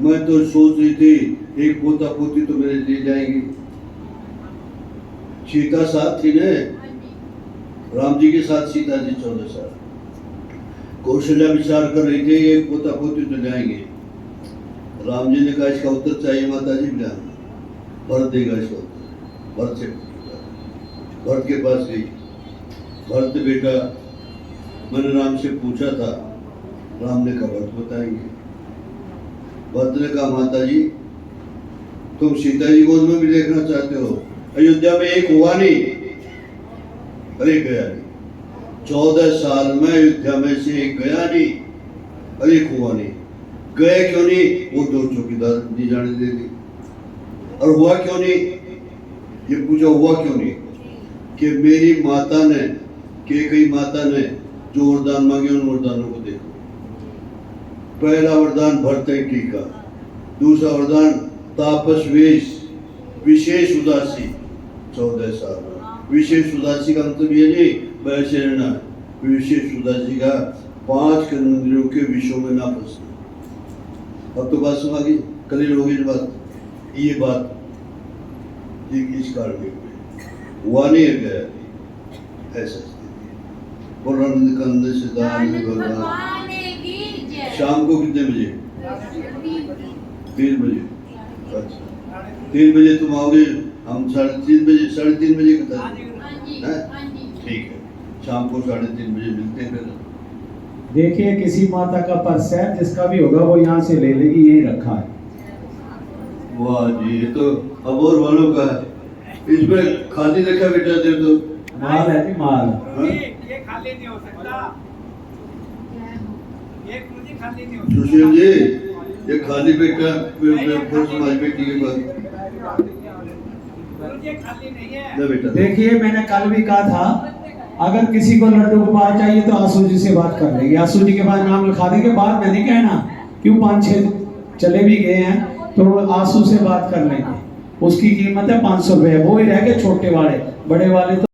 मैं तो सोच रही थी एक पोता पोती तो मेरे ले जाएंगे। सीता साथ थी ने, हाँ जी राम जी के साथ सीता जी 14 साल। कौशल्या विचार कर रही थी एक पोता पोती तो जाएंगे। राम जी ने कहा इसका उत्तर चाहिए माता जी, बयान भरत देगा इसका उत्तर। भरत से भरत के पास गई, भरत बेटा मैंने राम से पूछा था, राम ने कहा भरत बताएंगे। भरत ने कहा माता जी तुम सीता जी गोद में भी देखना चाहते हो, अयोध्या में एक हुआ नहीं, अरे गया नहीं। 14 साल में अयोध्या में से एक गया नहीं, अरे एक हुआ नहीं। गए क्यों नहीं, वो 2 चौकीदार नहीं जाने दे दी। और हुआ क्यों नहीं, ये पूछा हुआ क्यों नहीं, कि मेरी माता ने, कैकेयी माता ने जो वरदान मांगे उन वरदानों को देखो। पहला वरदान भरत टीका, दूसरा वरदान तापस वेश, विशेष उदासी 14 साल। विशेष उदासी का मतलब ये नहीं वैसे रहना, विशेष उदासी का 5 कर्मेंद्रियों के विषयों में ना फंसना। अब तो बात समझ गई, कल होगी बात, ये बात इस कारण हुआ नहीं गया ऐसा स्थिति। बुलंद कंधे से दान भगवान। भगवान की जय। शाम को कितने बजे? 3 बजे। अच्छा 3 बजे तुम आओगे, हम 3:30 बजे 3:30 बजे कथा हाँ जी हैं? हाँ जी ठीक है, शाम को 3:30 बजे मिलते हैं फिर। देखिए किसी माता का पर्स है, जिसका भी होगा वो यहाँ से ले लेगी, यही रखा है। वाह जी, ये तो अबोर वालों का है। इसमें खाली रखा बेटा दे दो। माल है जी माल। हाँ? ये खाली नहीं हो सकता, जय हो। ये कुंजी खाली नहीं हो सकता। सुशील जी, ये खाली बेटा फर्स्ट हमारी बेटी के पास कुंजी खाली नहीं है। ले बेटा। देखिए मैंने कल भी कहा था, अगर किसी को लड्डू गोपाल चाहिए तो आसू जी से बात कर लेंगे, आसू जी के पास नाम लिखा देंगे। बाद में नहीं कहना क्यों 5-6 चले भी गए हैं तो आसू से बात कर लेंगे। उसकी कीमत है 500 रुपये, वो ही रह गए छोटे वाले, बड़े वाले तो